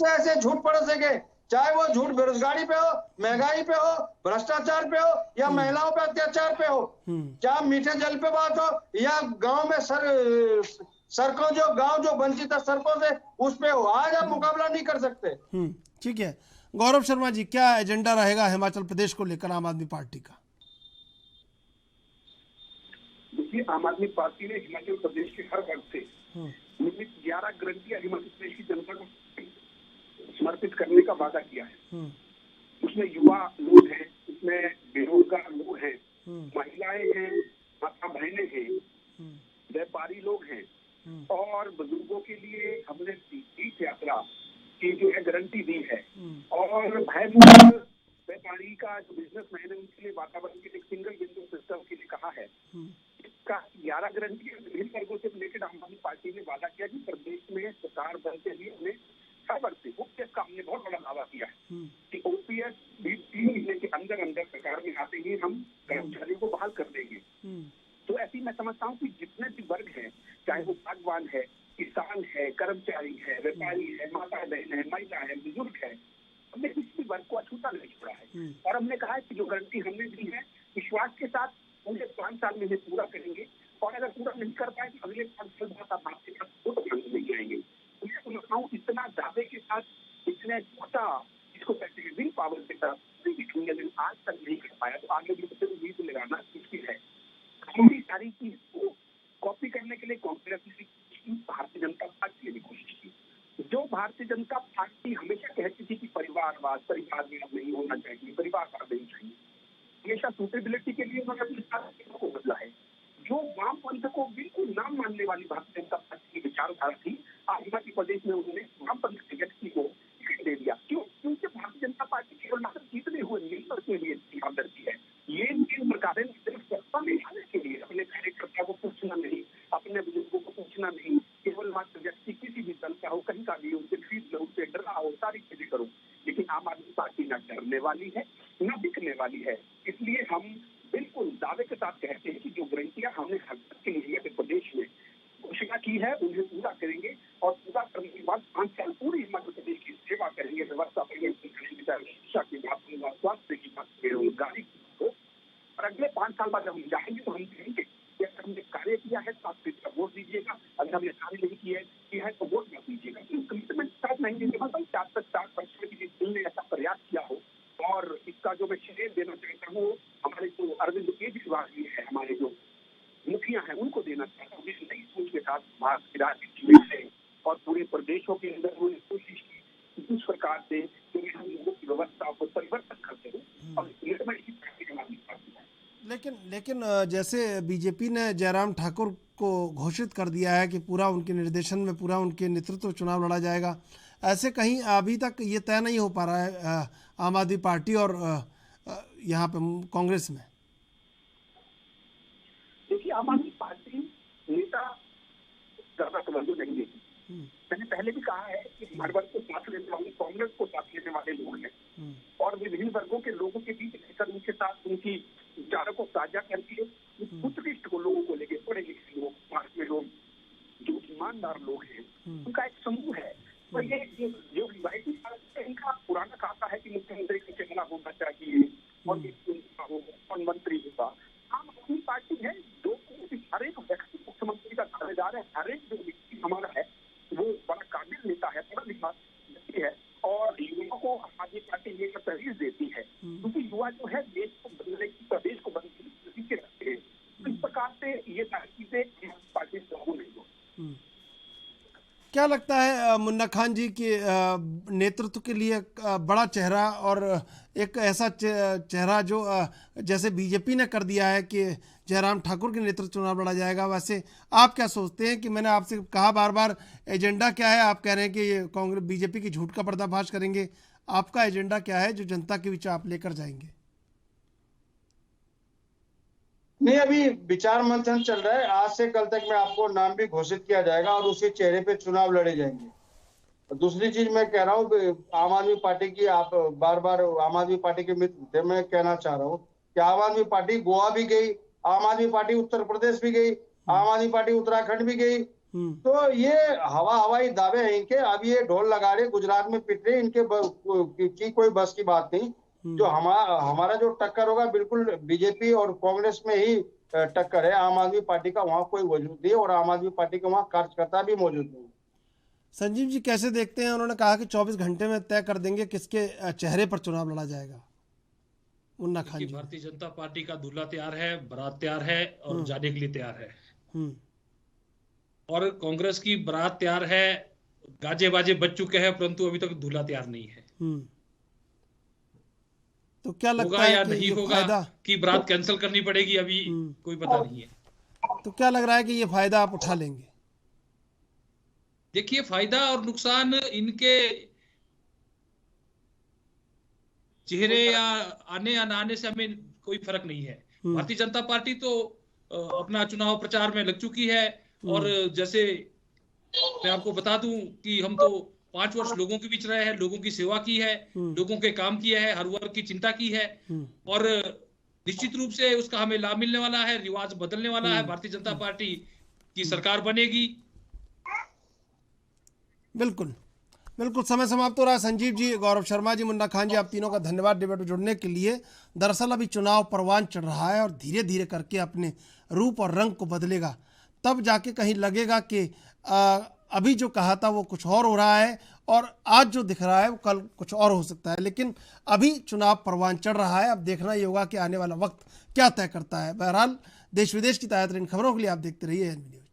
ऐसे झूठ पड़ोसे गए, चाहे वो झूठ बेरोजगारी पे हो, महंगाई पे हो, भ्रष्टाचार पे हो, या महिलाओं पे अत्याचार पे हो, चाहे मीठे जल पे बात हो, या गांव में सड़कों जो वंचित है सड़कों से उस पे हो। आज आप मुकाबला नहीं कर सकते। ठीक है, गौरव शर्मा जी क्या एजेंडा रहेगा हिमाचल प्रदेश को लेकर आम आदमी पार्टी का? देखिए, आम आदमी पार्टी ने हिमाचल प्रदेश के हर वर्ग से 11 गारंटियां हिमाचल प्रदेश की जनता को समर्पित करने का वादा किया है। उसमें युवा लोग हैं, उसमें बेरोजगार लोग हैं, महिलाएं हैं, माता बहनें हैं, व्यापारी लोग हैं, और बुजुर्गों के लिए हमने तीर्थ यात्रा की जो है गारंटी दी है। और भयमुक्त व्यापारी का जो बिजनेसमैन है उनके लिए वातावरण के लिए सिंगल विंडो सिस्टम के लिए कहा है। इसका 11 गारंटी विभिन्न वर्गों से लेकर आम आदमी पार्टी ने वादा किया कि प्रदेश में सरकार बनते ही हमें हर वर्ग से ओपीएस का हमने बहुत बड़ा दावा किया है कि ओपीएस भी 3 महीने के अंदर सरकार में आते ही हम कर्मचारियों को बहाल कर देंगे। तो ऐसी मैं समझता हूँ कि जितने भी वर्ग हैं, चाहे वो बागवान है, किसान है, कर्मचारी है, व्यापारी है, माता बहन है, महिला है, बुजुर्ग है, हमने किसी भी वर्ग को अछूता नहीं छोड़ा है। और हमने कहा है कि जो गारंटी हमने दी है विश्वास के साथ पूरे 5 साल में पूरा करेंगे, और अगर पूरा नहीं कर पाए तो अगले 5 साल बाद आप आपके पास वोट मांगने नहीं आएंगे। मैं समझता हूँ इतना दावे के साथ, इतने छोटा इसको कहते हैं विल पावर के साथ आज तक नहीं कर पाया, तो आगे भी उम्मीद लगाना मुश्किल है। पूरी सारी चीज को कॉपी करने के लिए कांग्रेस ने भारतीय जनता पार्टी ने कोशिश की। जो भारतीय जनता पार्टी हमेशा कहती थी कि परिवारवाद नहीं होना चाहिए, परिवारवाद नहीं चाहिए, हमेशा सूटेबिलिटी के लिए उन्होंने अपने साथ को बदला है। जो वामपंथ को बिल्कुल नाम मानने वाली भारतीय जनता पार्टी की विचारधारा थी, आज हिमाचल प्रदेश में उन्होंने वामपंथ के व्यक्ति को टिकट दे दिया। क्यों? क्योंकि भारतीय जनता पार्टी केवल मात्र जीतने हुए मेंबर के लिए चुनाव लड़ती है। ये 3 प्रकार सिर्फ सत्ता में आने के लिए, अपने कार्यकर्ता को पूछना नहीं, अपने बुजुर्गों को पूछना नहीं, केवल मात्र व्यक्ति किसी भी दल का हो, कहीं का भी हो, उसे खरीद लो, उसे डरा हो, सारी चीजें करो। लेकिन आम आदमी पार्टी न डरने वाली है, न बिकने गारंटियां हमने हर के लिए प्रदेश में घोषणा की है, उन्हें पूरा करेंगे और पूरा करने के बाद 5 साल पूरी हिमाचल प्रदेश की सेवा करेंगे, व्यवस्था परिवर्तन करेंगे, चाहे शिक्षा की बात होगा, स्वास्थ्य की बात बेरोजगारी की हो। और अगले 5 साल बाद जब हम जाएंगे तो हम कहेंगे कि अगर हमने कार्य किया है तो आप फिर वोट दीजिएगा, अगर हमने कार्य नहीं किया है तो वोट मत दीजिएगा। कमिटमेंट साथ नहीं देंगे, मतलब 4% में किसी दिल ने ऐसा प्रयास किया हो। और इसका जो मैं श्रेय देना चाहता हूँ हमारे जो अरविंद केजरीवाल जी है, हमारे जो मुखिया है, उनको देना चाहता हूँ। इस नई सोच के साथ भारत की राजनीति में से और पूरे प्रदेशों के अंदर उन्होंने कोशिश की जिस प्रकार से कि हम लोगों की व्यवस्था को परिवर्तन करते हैं और मैं इसी पार्टी का नाम लिखा हूं। लेकिन जैसे बीजेपी ने जयराम ठाकुर को घोषित कर दिया है कि पूरा उनके निर्देशन में, पूरा उनके नेतृत्व चुनाव लड़ा जाएगा, ऐसे कहीं अभी तक ये तय नहीं हो पा रहा है आम आदमी पार्टी और यहाँ पे कांग्रेस में? देखिए, आम आदमी पार्टी नेता ज्यादा तवज्जो नहीं देती। मैंने पहले भी कहा है कि हर वर्ग को साथ लेने वाले, कांग्रेस को साथ लेने वाले लोग हैं और विभिन्न वर्गों के लोगों के बीच रहकर उनके साथ उनकी विचारों को साझा करके उत्कृष्ट को लोगों को लेके पढ़े लिखे लोग, समाज में लोग जो ईमानदार लोग हैं, उनका एक समूह है। और ये जो रिवायती पार्टी है, इनका पुराना खाता है कि मुख्यमंत्री का चेहरा होना चाहिए और कौन मंत्री होगा। आम आदमी पार्टी है जो हर एक व्यक्ति मुख्यमंत्री का दावेदार है, हर एक जो व्यक्ति हमारा है वो बड़ा काबिल नेता है, पढ़ा लिखा व्यक्ति है और युवाओं को आम आदमी पार्टी लेकर तहरीर देती है, क्योंकि युवा जो है देश को बदलने की, प्रदेश को बदलने की स्थिति के रखते हैं। तो इस प्रकार से ये सारी चीजें पार्टी से लागू नहीं हो। क्या लगता है मुन्ना खान जी के नेतृत्व के लिए बड़ा चेहरा और एक ऐसा चेहरा जो जैसे बीजेपी ने कर दिया है कि जयराम ठाकुर के नेतृत्व चुनाव लड़ा जाएगा, वैसे आप क्या सोचते हैं? कि मैंने आपसे कहा बार बार एजेंडा क्या है, आप कह रहे हैं कि ये कांग्रेस बीजेपी की झूठ का पर्दाफाश करेंगे, आपका एजेंडा क्या है जो जनता के बीच आप लेकर जाएंगे? नहीं, अभी विचार मंथन चल रहा है, आज से कल तक में आपको नाम भी घोषित किया जाएगा और उसी चेहरे पे चुनाव लड़े जाएंगे। और दूसरी चीज मैं कह रहा हूँ, आम आदमी पार्टी की, आप बार बार आम आदमी पार्टी के मित्र थे, मैं कहना चाह रहा हूँ कि आम आदमी पार्टी गोवा भी गई, आम आदमी पार्टी उत्तर प्रदेश भी गई, आम आदमी पार्टी उत्तराखंड भी गई। तो ये हवाई दावे हैं इनके। अब ये ढोल लगा रहे गुजरात में पिट रहे, इनके की कोई बस की बात नहीं। जो हमारा जो टक्कर होगा बिल्कुल बीजेपी और कांग्रेस में ही टक्कर है। आम आदमी पार्टी का वहाँ कोई वजूद नहीं और आम आदमी पार्टी का वहाँ कार्यकर्ता भी मौजूद नहीं। संजीव जी कैसे देखते हैं? उन्होंने कहा कि 24 घंटे में तय कर देंगे किसके चेहरे पर चुनाव लड़ा जाएगा। मुन्ना खान जी, भारतीय जनता पार्टी का दूल्हा तैयार है, बारात तैयार है और जाने के लिए तैयार है और कांग्रेस की बारात तैयार है, गाजे बाजे बज चुके हैं, परंतु अभी तक दूल्हा तैयार नहीं है। तो क्या लगता है या कि नहीं होगा कि बारात कैंसिल करनी पड़ेगी, अभी कोई पता नहीं है। तो क्या लग रहा है कि ये फायदा आप उठा लेंगे? देखिए, फायदा और नुकसान इनके चेहरे या आने या ना आने से हमें कोई फर्क नहीं है। भारतीय जनता पार्टी तो अपना चुनाव प्रचार में लग चुकी है और जैसे मैं आपको बता दूं कि हम तो 5 वर्ष लोगों के बीच रहे हैं, लोगों की सेवा की है, लोगों के काम किए हैं, हर वर्ग की चिंता की है और निश्चित रूप से उसका हमें लाभ मिलने वाला है, रिवाज बदलने वाला है, भारतीय जनता पार्टी की सरकार बनेगी। बिल्कुल बिल्कुल, समय समाप्त हो रहा है। संजीव जी, गौरव शर्मा जी, मुन्ना खान जी, आप तीनों का धन्यवाद डिबेट में जुड़ने के लिए। दरअसल अभी चुनाव परवान चढ़ रहा है और धीरे धीरे करके अपने रूप और रंग को बदलेगा, तब जाके कहीं लगेगा कि अभी जो कहा था वो कुछ और हो रहा है और आज जो दिख रहा है वो कल कुछ और हो सकता है। लेकिन अभी चुनाव परवान चढ़ रहा है, अब देखना ये होगा कि आने वाला वक्त क्या तय करता है। बहरहाल देश विदेश की ताज़ा तरीन खबरों के लिए आप देखते रहिए एनबी न्यूज़।